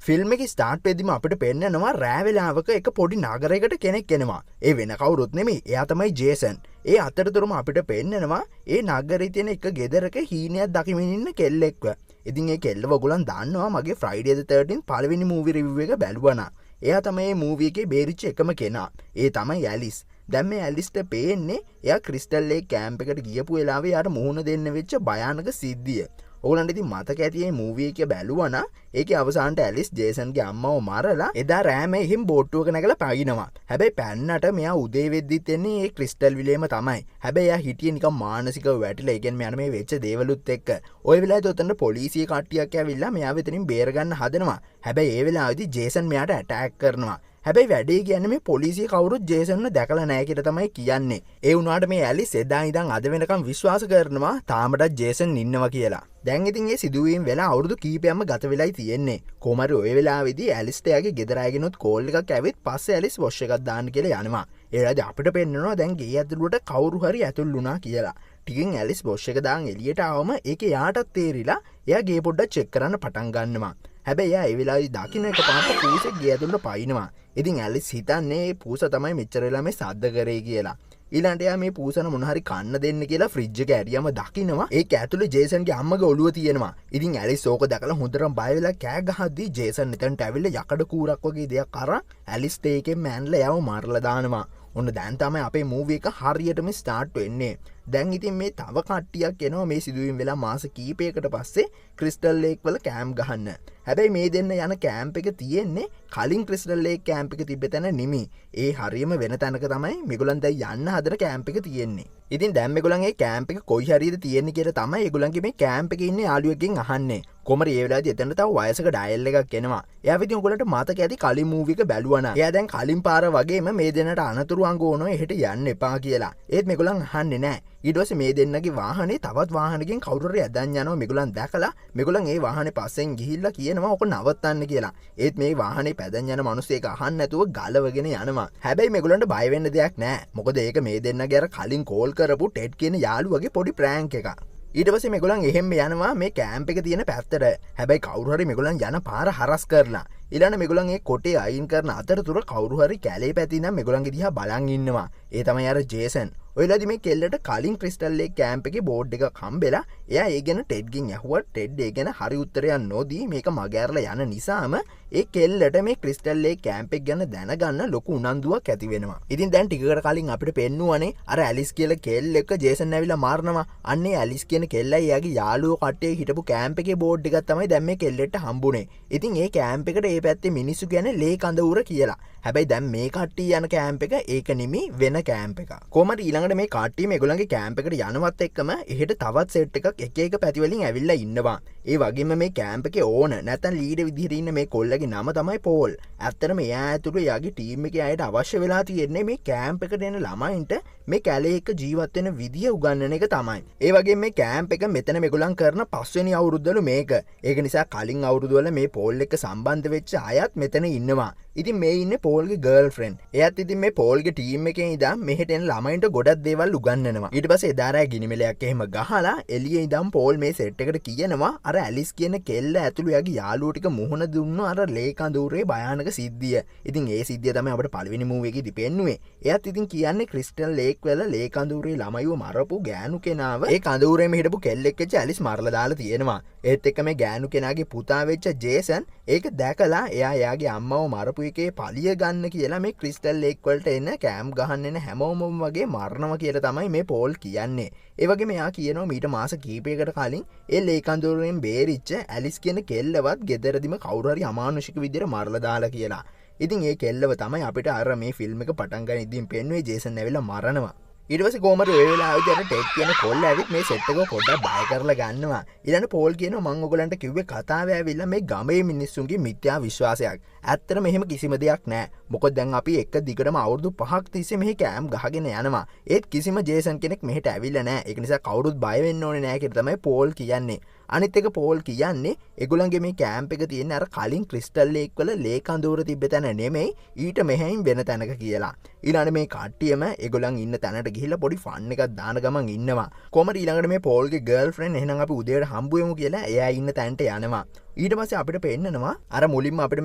ෆිල්ම් එකේ ස්ටාර්ට් වෙද්දිම අපිට පෙන්නනවා රෑ වෙලාවක එක පොඩි නගරයකට කෙනෙක් එනවා. ඒ වෙන කවුරුත් නෙමෙයි. එයා තමයි ජේසන්. ඒ අතරතුරම අපිට පෙන්නනවා ඒ නගරේ තියෙන එක ගෙදරක හීනයක් දකිමින් ඉන්න කෙල්ලෙක්ව. ඉතින් ඒ කෙල්ලව ඔයගොල්ලන් දන්නවා මගේ Friday the 13th පළවෙනි මූවි රිවිව් එක බැලුවා. එයා තමයි මේ මූවි එකේ බේරිච්ච එකම කෙනා. ඒ තමයි ඇලිස්. දැන් මේ ඇලිස්ට පේන්නේ එයා ක්‍රිස්ටල් ලේක් කැම්ප් එකට ගියපු වෙලාවේ යාට මුහුණ දෙන්න වෙච්ච භයානක සිද්ධිය. ඔයගොල්ලන්ට ඉතින් මතක ඇති මේ මූවි එක බැලුවා නම් ඒකේ අවසානට ඇලිස් ජේසන්ගේ අම්මව මරලා එදා රෑම එහෙම බෝට්ටුවක නැගලා පයින්නවා. හැබැයි පැන්නට මෙයා උදේ වෙද්දිත් එන්නේ ඒ ක්‍රිස්ටල් විලේම තමයි. හැබැයි එයා හිටියේ නිකන් මානසිකව වැටිලා. ඒ කියන්නේ මෙයා මේ වෙච්ච දේවලුත් එක්ක. ওই වෙලාවේ උතන පොලිසිය කට්ටියක් ඇවිල්ලා මෙයාව එතනින් බේර ගන්න හදනවා. හැබැයි ඒ වෙලාවේදී ජේසන් මෙයාට ඇටැක් කරනවා. හැබැයි වැඩේ කියන්නේ මේ පොලිසිය කවුරුත් ජේසන්ව දැකලා නැහැ කියලා තමයි කියන්නේ. ඒ වුණාට මේ ඇලිස් එදා ඉඳන් අද වෙනකම් විශ්වාස කරනවා තාමටත් ජේසන් ඉන්නවා කියලා. දැන් ඉතින් මේ සිදුවීම් වෙලා අවුරුදු කීපයක්ම ගත වෙලයි තියෙන්නේ. කොහොම හරි ওই වෙලාවේදී ඇලිස්ට යාගේ ගෙදර ආගෙනුත් කෝල් එකක් ඇවිත් පස්සේ ඇලිස් වොෂ් එකක් දාන්න කියලා යනවා. ඒ වෙලාවේදී අපිට පෙන්නනවා දැන් ගේ ඇතුළට කවුරු හරි ඇතුල් වුණා කියලා. ටිකෙන් ඇලිස් වොෂ් එක දාන් එළියට ආවම ඒකේ යාටත් තේරිලා එයා ගේ පොඩ්ඩක් චෙක් කරන්න පටන් ගන්නවා. හැබැයි එයා ඒ වෙලාවේදී දකින්න එක පාට පූසෙක් ගේ ඇතුළට පයින්නවා. ඉතින් ඇලිස් හිතන්නේ මේ පූස තමයි මෙච්චර වෙලා මේ සද්ද කරේ කියලා. ඊළඟට එයා මේ පූසන මොන හරි කන්න දෙන්න කියලා ෆ්‍රිජ් එක ඇරියම දකින්නවා ඒක ඇතුලේ ජේසන්ගේ අම්මගේ ඔළුව තියෙනවා. ඉතින් ඇලිස් ඕක දැකලා හොඳටම බය වෙලා කෑ ගහද්දී ජේසන් එතනට ඇවිල්ලා යකඩ කූරක් වගේ දෙයක් අරන් ඇලිස් තේකෙන් මෑන්ලා යව මාරලා දානවා. ඔන්න දැන් තමයි අපේ මූවි එක හරියටම ස්ටාර්ට් වෙන්නේ. දැන් ඉතින් මේ තව කට්ටියක් එනවා මේ සිදුවීම් වෙලා මාස කීපයකට පස්සේ ක්‍රිස්ටල් ලේක් වල කැම්ප් ගහන්න. හැබැයි මේ දෙන්න යන කැම්ප් එක තියෙන්නේ කලින් ක්‍රිස්ටල් ලේක් කැම්ප් එක තිබ්බ තැන නෙමෙයි. ඒ හරියම වෙන තැනක තමයි මේගොල්ලන් දැන් යන්න හදන කැම්ප් එක තියෙන්නේ. ඉතින් දැන් මේගොල්ලන් මේ කැම්ප් එක කොයි හරියද තියෙන්නේ කියලා තමයි ඒගොල්ලන්ගේ මේ කැම්ප් එකේ ඉන්නේ යාළුවෙක්ගෙන් අහන්නේ. කොමරි ඒ වෙලාවේදී එතන තව වයසක ඩයල් එකක් එනවා. එයා විදිහ උගලන්ට මතක ඇති කලින් මූවි එක බැලුවා නා. එයා දැන් කලින් පාර වගේම මේ දෙන්නට අනතුරු අංගෝනෝ එහෙට යන්න එපා කියලා. ඒත් මේගොල්ලන් අහන්නේ නැහැ. ඊට පස්සේ මේ දෙන්නගේ වාහනේ තවත් වාහනකින් කවුරු හරි ඇදන් යනවා මේගොල්ලන් දැකලා මේගොල්ලන් ඒ වාහනේ පස්සෙන් ගිහිල්ලා කියනවා ඔක නවත්තන්න කියලා. ඒත් මේ වාහනේ පැදන් යන මිනිස්සෙක් අහන්න නැතුව ගලවගෙන යනවා. හැබැයි මේගොල්ලන්ට බය වෙන්න දෙයක් නැහැ. මොකද ඒක මේ දෙන්නගේ අර කලින් කෝල් කරපු ටෙඩ් කියන යාළුවගේ පොඩි ප්‍රෑන්ක් එකක්. ඊට පස්සේ මේගොල්ලන් එහෙම යනවා මේ කැම්ප් එක තියෙන පැත්තට. හැබැයි කවුරු හරි මේගොල්ලන් යන පාර හරස් කරලා. ඊළඟ මේගොල්ලන් ඒ කොටේ අයින් කරන අතරතුර කවුරු හරි කැලේ පැති නම් මේගොල්ලන්ගේ දිහා බලන් ඉන්නවා. ඒ තමයි අර ජේසන්. ඔයලාදි මේ කෙල්ලට කලින් ක්‍රිස්ටල් ලේක් කැම්ප් එකේ බෝඩ් එකක් හම්බෙලා එයා ඒ ගැන ටෙඩ්ගෙන් ඇහුවා. ටෙඩ් ඒ ගැන හරි උත්තරයක් නොදී මේක මගහැරලා යන නිසාම ඒ කෙල්ලට මේ ක්‍රිස්ටල් ලේක් කැම්ප් එක ගැන දැනගන්න ලොකු උනන්දුවක් ඇති වෙනවා. ඉතින් දැන් ටිකකට කලින් අපිට පෙන්නුවානේ අර ඇලිස් කියලා කෙල්ල එක ජේසන් ඇවිල්ලා මාරනවා. අන්නේ ඇලිස් කියන කෙල්ලයි එයාගේ යාළුවෝ කට්ටිය හිටපු කැම්ප් එකේ බෝඩ් එකක් තමයි දැන් මේ කෙල්ලෙට හම්බුනේ. ඉතින් ඒ කැම්ප් එකට ඒ පැත්තේ මිනිස්සු කියන්නේ ලේ කඳවුර කියලා. හැබැයි දැන් මේ කට්ටිය යන කැම්ප් එක ඒක නෙමෙයි වෙන කැම්ප් එකක්. කොහමද ඊළඟට මේ කට්ටිය මේගොල්ලන්ගේ කැම්ප් එකට යනවත් එක්කම එහෙට තවත් සෙට් එකක් එක එක පැති වලින් ඇවිල්ලා ඉන්නවා. ඒ වගේම මේ කැම්ප් එකේ ඕන නැත්නම් ලීඩර් විදිහට ඉන්න මේ කොල්ලගේ නම තමයි පෝල්. ඇත්තටම එයා ඇතුළේ යාගේ ටීම් එකේ අයට අවශ්‍ය වෙලා තියෙන්නේ මේ කැම්ප් එකට එන ළමයින්ට මේ කැලේ එක්ක ජීවත් වෙන විදිය උගන්වන එක තමයි. ඒ වගේම මේ කැම්ප් එක මෙතන මේගොල්ලන් කරන 5 වෙනි අවුරුද්දවල මේක. ඒක නිසා කලින් අවුරුද්දවල මේ පෝල් එක්ක සම්බන්ධ වෙච්ච අයත් මෙතන ඉන්නවා. ඉතින් මේ ඉන්නේ පෝල්ගේ ගර්ල්ෆ්‍රෙන්ඩ්. එයාත් ඉතින් මේ පෝල්ගේ ටීම් එකේ ඉඳන් මෙහෙට එන ළමයින්ට ගොඩක් දේවල් උගන්වනවා. ඊට පස්සේ එදා රෑ ගිනිමෙලයක් එහෙම ගහලා එළියේ ඉඳන් පෝල් මේ සෙට් එකට කියනවා අර ඇලිස් කියන කෙල්ල ඇතුළු යාගේ යාළුවෝ ටික මුහුණ දුන්නා අර ලේ කඳුරේ භයානක සිද්ධිය. ඉතින් ඒ සිද්ධිය තමයි අපිට පළවෙනි මූවි එකේදී පෙන්නුවේ. එයාත් ඉතින් කියන්නේ ක්‍රිස්ටල් ලේක් වල ලේ කඳුරේ ළමයිව මරපු ගෑනු කෙනාව ඒ කඳුරේම හිටපු කෙල්ලෙක් වෙච්ච ඇලිස් මරලා දාලා තියෙනවා. ඒත් එක්ක මේ ගෑනු කෙනාගේ පුතා වෙච්ච ජේසන් ඒක දැකලා එයා යාගේ අම්මව මරපු එකේ පලිය ගන්න කියලා මේ ක්‍රිස්ටල් ලේක් වලට එන කැම්ප් ගහන්න එන හැමෝම වගේ මරනවා කියලා තමයි මේ පෝල් කියන්නේ. ඒ වගේම එයා කියනවා මීට මාස කීපයකට කලින් ඒ ලේ කඳුරෙන් බේරිච්ච ඇලිස් කියන කෙල්ලවත් ගෙදරදිම කවුරු හරි අමානුෂික විදිහට මරලා දාලා කියලා. ඉතින් ඒ කෙල්ලව තමයි අපිට අර මේ ෆිල්ම් එක පටන් ගන්න ඉදින් පෙන්වුවේ ජේසන් ඇවිල්ලා මරනවා. ඊට පස්සේ කොමරි ඔය වෙලාවේදී අර ටෙඩ් කියන කොල්ල ඇවිත් මේ සෙට් එක පොඩ්ඩක් බය කරලා ගන්නවා. ඊළඟට පෝල් කියනවා මං ඔයගලන්ට කිව්වේ කතාව ඇවිල්ලා මේ ගමේ මිනිස්සුන්ගේ මිත්‍යා විශ්වාසයක්. ඇත්තටම මෙහෙම කිසිම දෙයක් නැහැ. මොකද දැන් අපි එක දිගටම අවුරුදු 5ක් තිස්සේ මෙහි කෑම් ගහගෙන යනවා. ඒත් කිසිම ජේසන් කෙනෙක් මෙහෙට ඇවිල්ලා නැහැ. ඒක නිසා කවුරුත් බය වෙන්න ඕනේ නැහැ කියලා තමයි පෝල් කියන්නේ. අනිත් එක පෝල් කියන්නේ ඒගොල්ලන්ගේ මේ කැම්ප් එක තියෙන අර කලින් ක්‍රිස්ටල් ලේක් වල ලේක් අඳුර තිබ්බ තැන නෙමෙයි ඊට මෙහෙයින් වෙන තැනක කියලා. ඊළඟට මේ කට්ටියම ඒගොල්ලන් ඉන්න තැනට ගිහිල්ලා පොඩි ෆන් එකක් දාන ගමන් ඉන්නවා. කොහමද ඊළඟට මේ පෝල්ගේ ගර්ල්ෆ්‍රෙන්ඩ් එහෙනම් අපි උදේට හම්බ වෙමු කියලා එයා ඉන්න තැනට යනවා. ඊට පස්සේ අපිට පෙන්නනවා අර මුලින්ම අපිට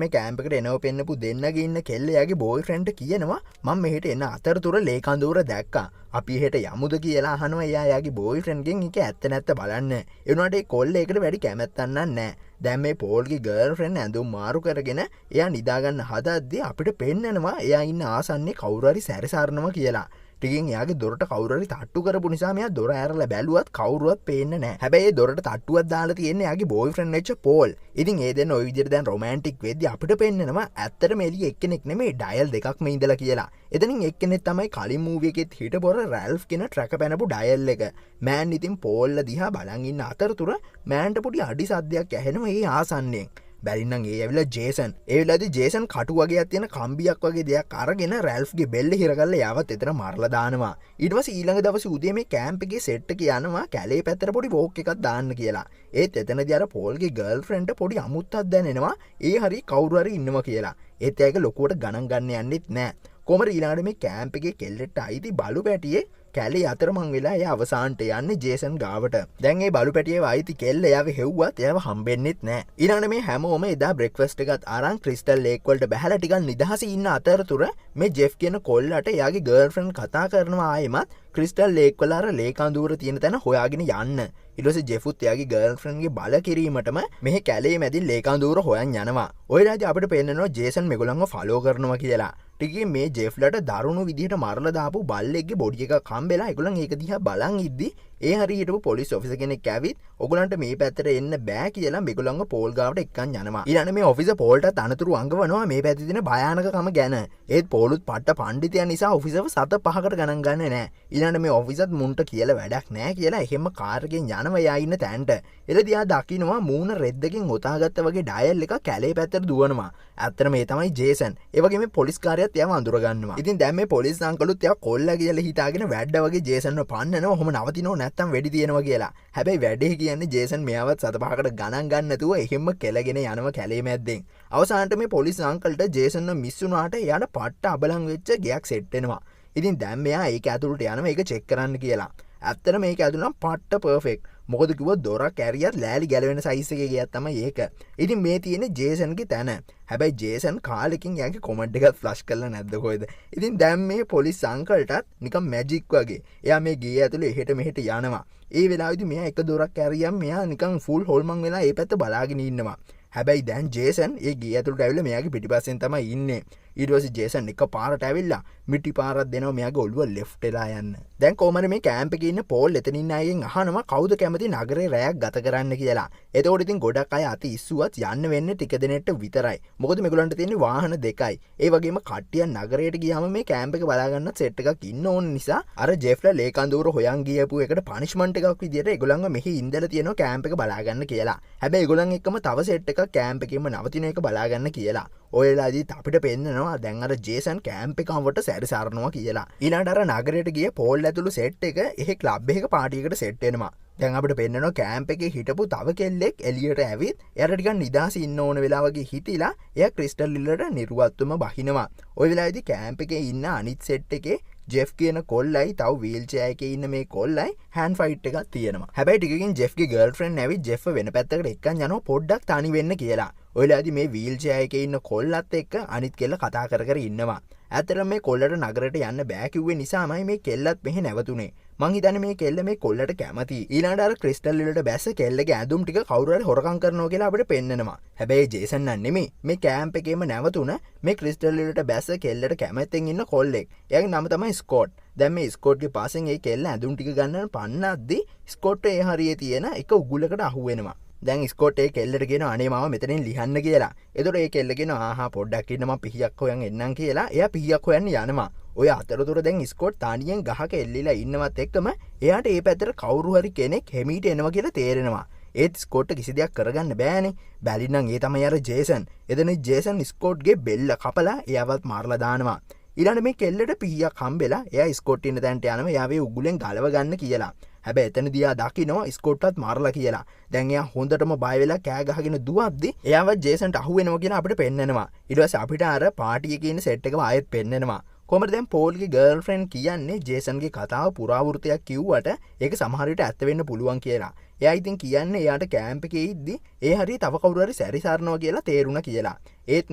මේ කැම්ප් එකට එනව පෙන්නපු දෙන්නගේ ඉන්න කෙල්ල එයාගේ බෝයිෆ්‍රෙන්ඩ් කියනවා මම මෙහෙට එන අතරතුර ලේක් අඳුර දැක්කා. අපි එහෙට යමුද කියලා අහනවා එයාගේ බෝයිෆ්‍රෙන්ඩ්ගෙන් ඒක ඇත්ත නැත්ත බලන්න. ඒ වුණාට ඒ කොල්ල ඒකට වැඩි කැමැත්තක් නැහැ. දැන් මේ පෝල්ගේ ගර්ල්ෆ්‍රෙන්ඩ් ඇඳුම් මාරු කරගෙන එයා නිදාගන්න හදද්දී අපිට පෙන්නනවා එයා ඉන්න ආසන්නේ කවුරු හරි සැරසාරනවා කියලා. ටිකෙන් එයාගේ දොරට කවුරු හරි තට්ටු කරපු නිසා මෙයා දොර ඇරලා බැලුවත් කවුරුවත් පේන්නේ නැහැ. හැබැයි ඒ දොරට තට්ටුවක් දාලා තියෙන්නේ එයාගේ බෝයිෆ්‍රෙන්ඩ් වෙච්ච පෝල්. ඉතින් ඒ දෙන්න ওই විදිහට දැන් රොමැන්ටික් වෙද්දී අපිට පෙන්නනවා ඇත්තටම එළිය එක්කෙනෙක් නෙමෙයි ඩයල් දෙකක්ම ඉඳලා කියලා. එතනින් එක්කෙනෙක් තමයි කලින් මූවි එකෙත් හිටපොර රැල්ෆ් කියන ට්‍රැක පැනපු ඩයල් එක. මෑන් ඉතින් පෝල්ල දිහා බලන් ඉන්න අතරතුර මෑන්ට පොඩි අඩි සද්දයක් ඇහෙනවා ඒ ආසන්නයෙන්. බැරිනම් ඒ ඇවිල්ලා ජේසන්. ඒ වෙලාවේදී ජේසන් කටු වගේක් තියෙන කම්බියක් වගේ දෙයක් අරගෙන රැල්ෆ්ගේ බෙල්ල හිරගල්ලා යාවත් එතන මරලා දානවා. ඊට පස්සේ ඊළඟ දවසේ උදේ මේ කැම්ප් එකේ සෙට් එක යනවා කැලේ පැත්තට පොඩි වෝක් එකක් දාන්න කියලා. ඒත් එතනදී අර පෝල්ගේ ගර්ල්ෆ්‍රෙන්ඩ්ට පොඩි අමුත්තක් දැනෙනවා. ඒ හරි කවුරු හරි ඉන්නවා කියලා. ඒත් ඒක ලොකුවට ගණන් ගන්න යන්නෙත් නෑ. කොමර ඊළඟට මේ කැම්ප් එකේ කෙල්ලෙට අයිති බලු පැටියේ කැලේ අතරමං වෙලා එයා අවසානට යන්නේ ජේසන් ගාවට. දැන් ඒ බලු පැටියේ වයිති කෙල්ල එයාව හෙව්වත් එයාව හම්බෙන්නෙත් නැහැ. ඊළඟට මේ හැමෝම එදා බ්‍රෙක්ෆාස්ට් එකත් අරන් ක්‍රිස්ටල් ලේක් වලට බැහැලා ටිකක් නිදහසේ ඉන්න අතරතුර මේ ජෙෆ් කියන කොල්ලට එයාගේ ගර්ල්ෆ්‍රෙන්ඩ් කතා කරනවා ආයෙමත් ක්‍රිස්ටල් ලේක් වල අර ලේක් අඳුර තියෙන තැන හොයාගෙන යන්න. ඊට පස්සේ ජෙෆුත් එයාගේ ගර්ල්ෆ්‍රෙන්ඩ්ගේ බල කිරීමටම මෙහි කැලේ මැදින් ලේක් අඳුර හොයන් යනවා. ඔය රාජ්‍ය අපිට පේන්නනවා ජේසන් මේගොල්ලන්ව ෆලෝ කරනවා කියලා. ටිකේ මේ ජෙෆ්ලට දරුණු විදිහට මරලා දාපු බල්ලෙක්ගේ බොඩි එකක් හම්බෙලා ඒගොල්ලන් ඒක දිහා බලන් ඉද්දි ඒ හරියටම පොලිස් ඔෆිසර් කෙනෙක් ඇවිත් ඔයගොල්ලන්ට මේ පැත්තට එන්න බෑ කියලා මේගොල්ලන්ව පෝල් ගාවට එක්කන් යනවා. ඊළඟ මේ ඔෆිසර් පෝල්ට අනතුරු අඟවනවා මේ පැත්තේ තියෙන භයානකකම ගැන. ඒත් පෝලුත් පට්ට පඬිතයා නිසා ඔෆිසර්ව 7-5කට ගණන් ගන්නේ නැහැ. ඊළඟ මේ ඔෆිසර්ත් මුන්ට කියලා වැඩක් නැහැ කියලා එහෙම කාර් එකෙන් යනවා එයා ඉන්න තැනට. එළදී ආ දකින්නවා මූණ රෙද්දකින් ඔතාගත්ත වගේ ඩයල් එක කැලේ පැත්තට දුවනවා. ඇත්තට මේ තමයි ජේසන්. ඒ වගේ මේ පොලිස් කාර්යයත් එයාව අඳුර ගන්නවා. ඉතින් දැන් මේ පොලිස් අංකලුත් එයා කොල්ලා කියලා හිතාගෙන වැඩ වගේ ජේසන්ව පන්නනවා. ඔහොම නවතිනව නැත්තම් වෙඩි තියනවා කියලා. හැබැයි වැඩේ කියන්නේ ජේසන් මෙයාවත් 7-5කට ගණන් ගන්න නැතුව එහෙම කෙලගෙන යනවා කැලේ මැද්දෙන්. අවසානට මේ පොලිස් අංකල්ට ජේසන්ව මිස් වුණාට එයාට පට්ට අබලන් වෙච්ච ගයක් සෙට් වෙනවා. ඉතින් දැන් මෙයා ඒක ඇතුළට යනවා ඒක චෙක් කරන්න කියලා. ඇත්තට මේක ඇතුළේ නම් පට්ට පර්ෆෙක්ට්. මොකද කිව්වොත් දොරක් ඇරියත් ලෑලි ගැලවෙන සයිස් එකේ ගියක් තමයි ඒක. ඉතින් මේ තියෙන්නේ ජේසන්ගේ තැන. හැබැයි ජේසන් කාලෙකින් යාගේ කොමන්ට් එකත් ෆ්ලෂ් කරලා නැද්ද කොහෙද? ඉතින් දැන් මේ පොලිස් අංකල්ටත් නිකන් මැජික් වගේ. එයා මේ ගේ ඇතුළේ එහෙට මෙහෙට යනවා. ඒ වෙලාවේදී මෙයා එක දොරක් ඇරියම් මෙයා නිකන් ෆුල් හොල්මන් වෙලා ඒ පැත්ත බලාගෙන ඉන්නවා. හැබැයි දැන් ජේසන් ඒ ගේ ඇතුළට ඇවිල්ලා මෙයාගේ පිටිපස්සෙන් තමයි ඉන්නේ. ඊට පස්සේ ජේසන් එක පාරට ඇවිල්ලා මිටි පාරක් දෙනවා මෙයාගේ ඔළුව ලෙෆ්ට් වෙලා යන්න. දැන් කොහමද මේ කැම්ප් එකේ ඉන්න පෝල් එතන ඉන්න අයගෙන් අහනවා කවුද කැමති නගරේ රැයක් ගත කරන්න කියලා. එතකොට ඉතින් ගොඩක් අය අති ඉස්සුවත් යන්න වෙන්නේ ටික දිනෙට විතරයි. මොකද මේගොල්ලන්ට තියෙන්නේ වාහන දෙකයි. ඒ වගේම කට්ටිය නගරයට ගියාම මේ කැම්ප් එක බලා ගන්න සෙට් එකක් ඉන්න ඕන නිසා අර ජෙෆ්ලා ලේක් අඳුර හොයන් ගියපු එකට පනිෂ්මන්ට් එකක් විදියට ඒගොල්ලන්ව මෙහි ඉඳලා තියෙනවා කැම්ප් එක බලා ගන්න කියලා. හැබැයි ඒගොල්ලන් එක්කම තව සෙට් එකක් කැම්ප් එකේම නවතින එක බලා ගන්න කියලා. ඔය වෙලාවේදී අපිට පෙන්නනවා දැන් අර ජේසන් කැම්ප් එකකට සැරිසරනවා කියලා. ඊළඟට අර නගරයට ගිය පෝල් ඇතුළු සෙට් එක එහෙ ක්ලබ් එකක පාටි එකකට සෙට් වෙනවා. දැන් අපිට පෙන්නනවා කැම්ප් එකේ හිටපු තව කෙල්ලෙක් එළියට ඇවිත් එයාට ටිකක් නිදාසි ඉන්න ඕන වෙලාවගේ හිටිලා එයා ක්‍රිස්ටල් ලිල්ලට නිර්වත්වම බහිනවා. ওই වෙලාවේදී කැම්ප් එකේ ඉන්න අනිත් සෙට් එකේ ජෙෆ් කියන කොල්ලයි තව වීල් චෙයාර් එකේ ඉන්න මේ කොල්ලයි හෑන්ඩ් ෆයිට් එකක් තියෙනවා. හැබැයි ටිකකින් ජෙෆ්ගේ ගර්ල්ෆ්‍රෙන්ඩ් ඇවිත් ජෙෆ්ව වෙන පැත්තකට එක්කන් යනවා පොඩ්ඩක් තනි වෙන්න කියලා. ඔය වෙලාවේදී මේ වීල් චෙයාර් එකේ ඉන්න කොල්ලත් එක්ක අනිත් කෙල්ල කතා කර කර ඉන්නවා. ඇත්තටම මේ කොල්ලට නගරයට යන්න බෑ කිව්වේ නිසාමයි මේ කෙල්ලත් මෙහෙ නැවතුනේ. මං හිතන්නේ මේ කෙල්ල මේ කොල්ලට කැමතියි. ඊළඟට අර ක්‍රිස්ටල් වලට බැස්ස කෙල්ලගේ ඇඳුම් ටික කවුරු හරි හොරකම් කරනවා කියලා අපිට පෙන්නනවා. හැබැයි ජේසන් නම් නෙමෙයි. මේ කැම්ප් එකේම නැවතුන මේ ක්‍රිස්ටල් වලට බැස්ස කෙල්ලට කැමැත්තෙන් ඉන්න කොල්ලෙක්. එයාගේ නම තමයි ස්කොට්. දැන් මේ ස්කොට්ගේ පාසෙන් ඒ කෙල්ල ඇඳුම් ටික ගන්න පන්නද්දි ස්කොට් ඒ හරියේ තියෙන එක උගුලකට අහු වෙනවා. දැන් ස්කොට් ඒ කෙල්ලට කියනවා අනේ මාව මෙතනින් ලියන්න කියලා. එතකොට ඒ කෙල්ල කියනවා ආහා පොඩ්ඩක් ඉන්න මම පිහියක් හොයන් එන්නම් කියලා. එයා පිහියක් හොයන්න යනවා. ඔය අතරතුර දැන් ස්කොට් තනියෙන් ගහක එල්ලිලා ඉන්නවත් එක්කම එයාට ඒ පැත්තට කවුරු හරි කෙනෙක් හෙමීට එනවා කියලා තේරෙනවා. ඒත් ස්කොට්ට කිසි දෙයක් කරගන්න බෑනේ. බැලිනම් ඒ තමයි අර ජේසන්. එතන ජේසන් ස්කොට්ගේ බෙල්ල කපලා එයාවත් මාරලා දානවා. ඊළඟ මේ කෙල්ලට පීයක් හම්බෙලා එයා ස්කොට් ඉන්න තැනට යනවා. එයාවේ උගුලෙන් ගලව ගන්න කියලා. හැබැයි එතනදී ආ දකින්නවා ස්කොට්ටත් මාරලා කියලා. දැන් එයා හොඳටම බය වෙලා කෑ ගහගෙන දුවද්දි එයාවත් ජේසන්ට අහු වෙනවා කියලා අපිට පෙන්නනවා. ඊට පස්සේ අපිට අර පාටි එකේ ඉන්න සෙට් එකම ආයෙත් පෙන්නනවා. කොහමද දැන් පෝල්ගේ ගර්ල්ෆ්‍රෙන්ඩ් කියන්නේ ජේසන්ගේ කතාව පුරාවෘතයක් කිව්වට ඒක සමහර විට ඇත්ත වෙන්න පුළුවන් කියලා. එයා ඉතින් කියන්නේ එයාට කැම්ප් එකේ ඉද්දි ඒ හරිය තව කවුරු හරි සැරිසරනවා කියලා තේරුණා කියලා. ඒත්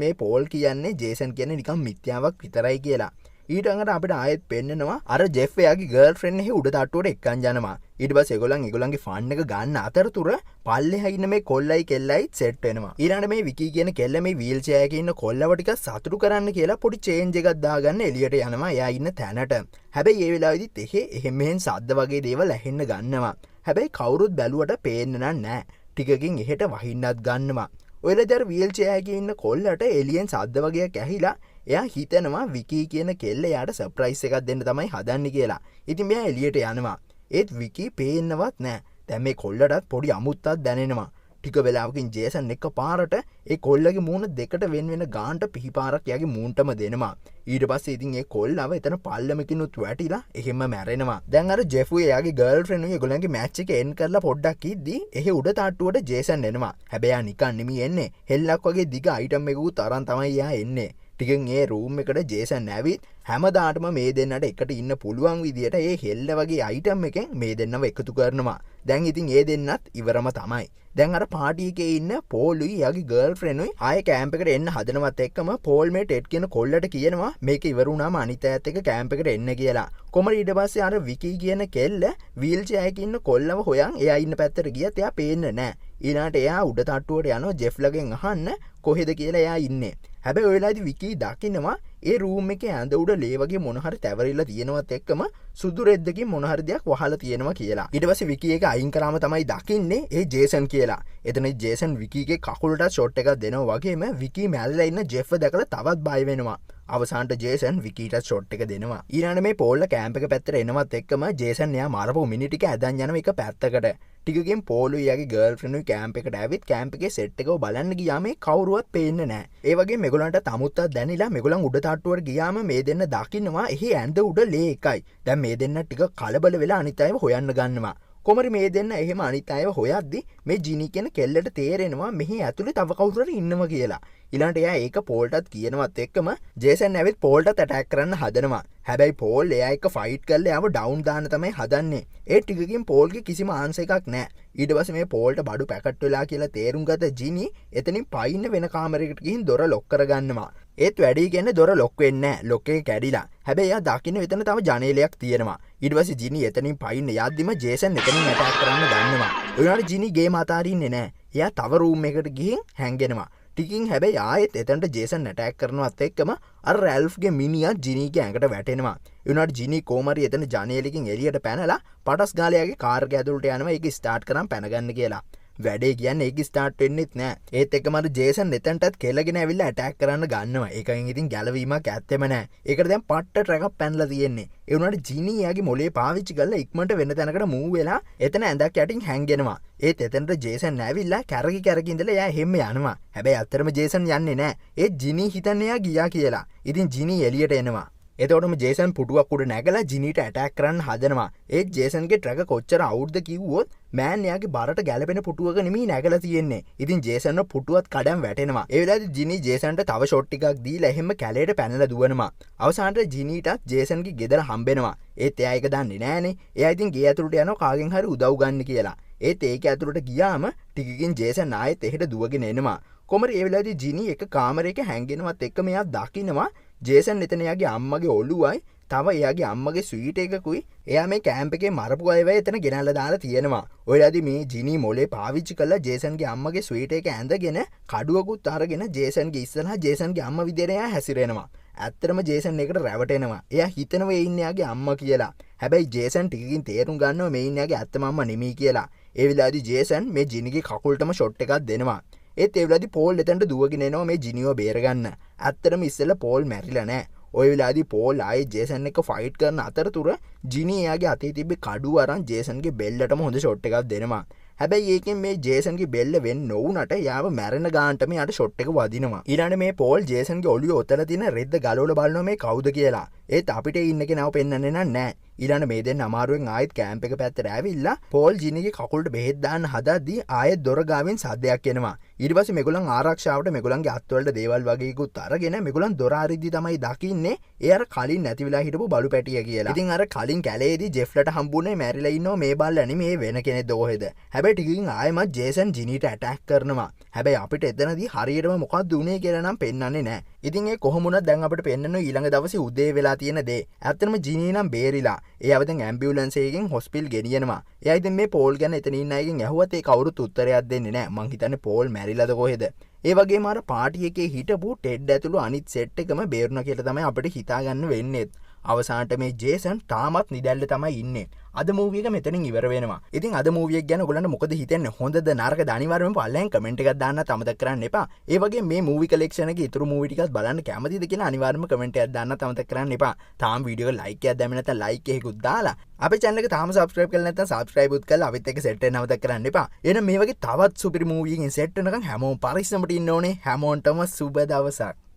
මේ පෝල් කියන්නේ ජේසන් කියන්නේ නිකන් මිත්‍යාවක් විතරයි කියලා. ඊට අඟට අපිට ආයෙත් පෙන්නනවා අර ජෙෆ් එයාගේ ගර්ල්ෆ්‍රෙන්ඩ් එහි උඩ තට්ටුවට එක්කන් යනවා. ඊට පස්සේ ඒගොල්ලන්ගේ ෆන් එක ගන්න අතරතුර පල්ලෙහා ඉන්න මේ කොල්ලයි කෙල්ලයි සෙට් වෙනවා. ඊළඟට මේ විකී කියන කෙල්ල මේ වීල් චෙයාර් එකේ ඉන්න කොල්ලව ටිකක් සතුටු කරන්න කියලා පොඩි චේන්ජ් එකක් දාගන්න එළියට යනවා එයා ඉන්න තැනට. හැබැයි ඒ වෙලාවෙදිත් එහෙම මෙහෙන් සද්ද වගේ දේවල් ඇහෙන්න ගන්නවා. හැබැයි කවුරුත් බැලුවට පේන්න නැහැ. ටිකකින් එහෙට වහින්නත් ගන්නවා. ඔයලදර වීල් චෙයාර් එකේ ඉන්න කොල්ලට එළියෙන් සද්ද වගේක් ඇහිලා එයා හිතනවා විකී කියන කෙල්ල එයාට සර්ප්‍රයිස් එකක් දෙන්න තමයි හදන්නේ කියලා. ඉතින් මෙයා එළියට යනවා. ඒත් විකී පේන්නවත් නැහැ. දැන් මේ කොල්ලටත් පොඩි අමුත්තක් දැනෙනවා. ටික වෙලාවකින් ජේසන් එක පාරට ඒ කොල්ලගේ මූණ දෙකට වෙන වෙන ගානට පිහිපාරක් යාගේ මූණටම දෙනවා. ඊට පස්සේ ඉතින් ඒ කොල්ලව එතන පල්ලමකිනුත් වැටිලා එහෙම මැරෙනවා. දැන් අර ජෙෆුයි එයාගේ ගර්ල්ෆ්‍රෙන්ඩ් උයි ඒගොල්ලන්ගේ මැච් එක එන්ඩ් කරලා පොඩ්ඩක් ඉද්දි එහි උඩ තාට්ටුවට ජේසන් එනවා. හැබැයි යා නිකන් නෙමෙයි එන්නේ. හෙල්ලක් වගේ දිග අයිටම් එකකුත් අරන් තමයි යා එන්නේ. ටිකෙන් ඒ රූම් එකට ජේසන් ඇවිත් හැමදාටම මේ දෙන්නට එකට ඉන්න පුළුවන් විදියට ඒ හෙල්ල වගේ අයිටම් එකෙන් මේ දෙන්නව එකතු කරනවා. දැන් ඉතින් ඒ දෙන්නත් ඉවරම තමයි. දැන් අර පාටි එකේ ඉන්න පෝලුයි යාගේ ගර්ල්ෆ්‍රෙන්ඩ් උයි ආයේ කැම්ප් එකට එන්න හදනවත් එක්කම පෝල් මේ ටෙඩ් කියන කොල්ලට කියනවා මේක ඉවර වුණාම අනිත් අයත් එක්ක කැම්ප් එකට එන්න කියලා. කොමර ඊට පස්සේ අර විකී කියන කෙල්ල වීල් චෙයාර් එකේ ඉන්න කොල්ලව හොයන් එයා ඉන්න පැත්තට ගියත් එයා පේන්නේ නැහැ. ඊළාට එයා උඩ තට්ටුවට යනවා ජෙෆ්ලගෙන් අහන්න කොහෙද කියලා එයා ඉන්නේ. හැබැයි ඔය වෙලාවේදී විකී දකින්නවා ඒ රූම් එකේ ඇඳ උඩ ලේ වගේ මොන හරි තැවරිලා තියෙනවත් එක්කම සුදු රෙද්දකින් මොන හරි දෙයක් වහලා තියෙනවා කියලා. ඊට පස්සේ විකී ඒක අයින් කරාම තමයි දකින්නේ ඒ ජේසන් කියලා. එතන ජේසන් විකීගේ කකුලට ෂොට් එකක් දෙනවා වගේම විකී මැරලා ඉන්න ජෙෆ් දැකලා තවත් බය වෙනවා. අවසානට ජේසන් විකීට ෂොට් එක දෙනවා. ඊළඟට මේ පෝල්ල කැම්ප් එක පැත්තට එනවත් එක්කම ජේසන් එයා මරපු මිනි ටික ඇදන් යනවා එක පැත්තකට. ටිකකින් පෝලුයි යාගේ ගර්ල්ෆ්‍රෙන්ඩ් උයි කැම්ප් එකට ඇවිත් කැම්ප් එකේ සෙට් එකව බලන්න ගියාම මේ කවුරුවත් පේන්නේ නැහැ. ඒ වගේම මේගොල්ලන්ට තමුත්තක් දැනිලා මේගොල්ලන් උඩ තට්ටුවට ගියාම මේ දෙන්න දකින්නවා එහි ඇඳ උඩ ලේ එකයි. දැන් මේ දෙන්න ටික කලබල වෙලා අනිත් අයව හොයන්න ගන්නවා. කොමරි මේ දෙන්න එහෙම අනිත් අයව හොයද්දි මේ ජිනි කියන කෙල්ලට තේරෙනවා මෙහි ඇතුලේ තව කවුරු හරි ඉන්නවා කියලා. ඊළඟට එයා ඒක පෝල්ටත් කියනවත් එක්කම ජේසන් ඇවිත් පෝල්ටත් ඇටැක් කරන්න හදනවා. හැබැයි පෝල් එයා එක්ක ෆයිට් කරලා එයාව ඩවුන් දාන්න තමයි හදන්නේ. ඒ ටිකකින් පෝල්ගේ කිසිම ආන්සර් එකක් නැහැ. ඊට පස්සේ මේ පෝල්ට බඩු පැකට් වෙලා කියලා තේරුම් ගත්ත ජිනි එතනින් පයින්න වෙන කාමරයකට ගිහින් දොර ලොක් කරගන්නවා. ඒත් වැඩි කියන්නේ දොර ලොක් වෙන්නේ නැහැ. ලොක් එක කැඩිලා. හැබැයි එයා දකින්න එතන තව ජනේලයක් තියෙනවා. ඊට පස්සේ ජිනි එතනින් පයින්න යද්දිම ජේසන් එතනින් ඇටැක් කරන්න ගන්නවා. ඒ වුණාට ජිනි ගේම අතාරින්නේ නැහැ. එයා තව රූම් එකකට ගිහින් හැංගෙනවා. ටිකින් හැබැයි ආයෙත් එතනට ජේසන් ඇටැක් කරනවත් එක්කම අර රැල්ෆ්ගේ මිනිහා ජිනීගේ ඇඟට වැටෙනවා. ඒ වුණාට ජිනී කොමරි එතන ජනේලකින් එළියට පැනලා පටස් ගාලයාගේ කාර් එක ඇතුළට යනවා ඒක ස්ටාර්ට් කරන් පැනගන්න කියලා. වැඩේ කියන්නේ ඒක ස්ටාර්ට් වෙන්නෙත් නෑ. ඒත් එක්කම අර ජේසන් එතනටත් කෙලගෙන ඇවිල්ලා ඇටැක් කරන්න ගන්නවා. ඒකෙන් ඉතින් ගැලවීමක් ඇත්තෙම නෑ. ඒකට දැන් පට්ට ට්‍රැක් එකක් පැනලා තියෙන්නේ. ඒ වුණාට ජිනී යාගේ මොලේ පාවිච්චි කරලා ඉක්මනට වෙන තැනකට මූව් වෙලා එතන ඇඳක් යටින් හැංගෙනවා. ඒත් එතනට ජේසන් ඇවිල්ලා කැරකි ඉඳලා එයා හැම යනවා. හැබැයි අත්‍තරම ජේසන් යන්නේ නෑ. ඒත් ජිනී හිතන්නේ එයා ගියා කියලා. ඉතින් ජිනී එළියට එනවා. එතකොටම ජේසන් පුටුවක් උඩ නැගලා ජිනීට ඇටැක් කරන්න හදනවා. ඒත් ජේසන්ගේ ට්‍රැක කොච්චර අවුල්ද කිව්වොත් මෑන් එයාගේ බරට ගැලපෙන පුටුවක නෙමෙයි නැගලා තියෙන්නේ. ඉතින් ජේසන්ව පුටුවත් කඩන් වැටෙනවා. ඒ වෙලාවේදී ජිනී ජේසන්ට තව ෂොට් ටිකක් දීලා එහෙම කැලේට පැනලා දුවනවා. අවසානට ජිනීටත් ජේසන්ගේ ගෙදර හම්බෙනවා. ඒත් එයා ඒක දන්නේ නෑනේ. එයා ඉතින් ගේ ඇතුළට යනවා කාගෙන් හරි උදව් ගන්න කියලා. ඒත් ඒක ඇතුළට ගියාම ටිකකින් ජේසන් ආයෙත් එහෙට දුවගෙන එනවා. කොමරි ඒ වෙලාවේදී ජිනී එක කාමරයක හැංගෙනවත් එක්ක මෙයා දකින්නවා ජේසන් එතන එයාගේ අම්මගේ ඔළුවයි තව එයාගේ අම්මගේ ස්වීට් එකකුයි එයා මේ කැම්ප් එකේ මරපු අයව එතන ගෙනල්ලා දාලා තියෙනවා. ඔය වෙලාවේදී මේ ජිනී මොලේ පාවිච්චි කරලා ජේසන්ගේ අම්මගේ ස්වීට් එක ඇඳගෙන කඩුවකුත් අරගෙන ජේසන්ගේ ඉස්සරහා ජේසන්ගේ අම්මා විදියට එයා හැසිරෙනවා. ඇත්තටම ජේසන් එකට රැවටෙනවා. එයා හිතනවා ඒ ඉන්නේ එයාගේ අම්මා කියලා. හැබැයි ජේසන් ටිකකින් තේරුම් ගන්නවා මේ ඉන්නේ එයාගේ ඇත්තම අම්මා නෙමෙයි කියලා. ඒ වෙලාවේදී ජේසන් මේ ජිනීගේ කකුලටම ෂොට් එකක් දෙනවා. ඒත් ඒ වෙලාවේදී පෝල් එතනට දුවගෙන එනවා මේ ජිනිව බේරගන්න. ඇත්තටම ඉස්සෙල්ලා පෝල් මැරිලා නැහැ. ඔය වෙලාවේදී පෝල් ආයේ ජේසන් එක්ක ෆයිට් කරන අතරතුර ජිනි එයාගේ අතේ තිබ්බ කඩුව අරන් ජේසන්ගේ බෙල්ලටම හොඳ ෂොට් එකක් දෙනවා. හැබැයි ඒකෙන් මේ ජේසන්ගේ බෙල්ල වෙන්න නොවුනට යාව මැරෙන ගානටම යාට ෂොට් එක වදිනවා. ඊළඟ මේ පෝල් ජේසන්ගේ ඔළුවේ ඔතල තියෙන රෙද්ද ගලවලා බලනවා මේ කවුද කියලා. ඒත් අපිට ඉන්න කෙනාව පෙන්වන්නේ නැහැ. ඊළඟ මේ දෙන්න අමාරුවෙන් ආයෙත් කැම්ප් එක පැත්තට ඇවිල්ලා පෝල් ජිනිගේ කකුලට බෙහෙත් දාන්න හදද්දී ආයෙත් දොර ගාවෙන් සද්දයක් එනවා. ඊට පස්සේ මේගොල්ලන් ආරක්ෂාවට මේගොල්ලන්ගේ අත්වලට දේවල් වගේකුත් අරගෙන මේගොල්ලන් දොර අරිද්දි තමයි දකින්නේ ඒ අර කලින් නැති වෙලා හිටපු බලු පැටිය කියලා. ඉතින් අර කලින් කැලේදී ජෙෆ්ලට හම්බුනේ මැරිලා ඉන්නව මේ බල්ලා නෙමේ වෙන කෙනෙක්ද කොහෙද. හැබැයි ටිකකින් ආයෙමත් ජේසන් ජිනිට ඇටැක් කරනවා. හැබැයි අපිට එතනදී හරියටම මොකක්ද උනේ කියලා නම් පෙන්වන්නේ නැහැ. ඉතින් ඒ කොහොම වුණත් දැන් අපිට පෙන්වන ඊළඟ දවසේ උදේ වෙලා තියෙන දේ. ඇත්තටම ජිනි නම් බේරිලා. එයාව දැන් ඇම්බියුලන්ස් එකකින් හොස්පිටල් ගෙනියනවා. එයා ඉතින් මේ පෝල් ගැන එතන ඉන්න අයගෙන් ඇහුවත් ඒ කවුරුත් උත්තරයක් දෙන්නේ නැහැ. මං හිතන්නේ පෝල් මැරිලාද කොහෙද. ඒ වගේම අර පාටි එකේ හිටපු ටෙඩ් ඇතුළු අනිත් සෙට් එකම බේරුණා කියලා තමයි අපිට හිතා ගන්න වෙන්නේ. අවසානට මේ ජේසන් තාමත් නිදැල්ල තමයි ඉන්නේ. අද මූවි එක මෙතනින් ඉවර වෙනවා. ඉතින් අද මූවි එක ගැන ඔයගොල්ලන්ට මොකද හිතෙන්නේ? හොඳද නරකද? අනිවාර්යයෙන්ම පල්ලෙන් කමෙන්ට් එකක් දාන්න අමතක කරන්න එපා. ඒ වගේම මේ මූවි කලෙක්ෂන් එකේ ඊතුරු මූවි ටිකත් බලන්න කැමතිද කියලා අනිවාර්යයෙන්ම කමෙන්ට් එකක් දාන්න අමතක කරන්න එපා. තාම වීඩියෝ එක ලයික් එකක් දැම්මේ නැත්නම් ලයික් එකකුත් දාලා අපේ channel එක තාම subscribe කරලා නැත්නම් subscribe උත් කරලා අපිත් එක්ක set වෙන්න අමතක කරන්න එපා. එහෙනම් මේ වගේ තවත් සුපිරි මූවි එකකින් set වෙනකන් හැමෝම පරිස්සමට ඉන්න ඕනේ. හැමෝන්ටම සුබ දවසක්.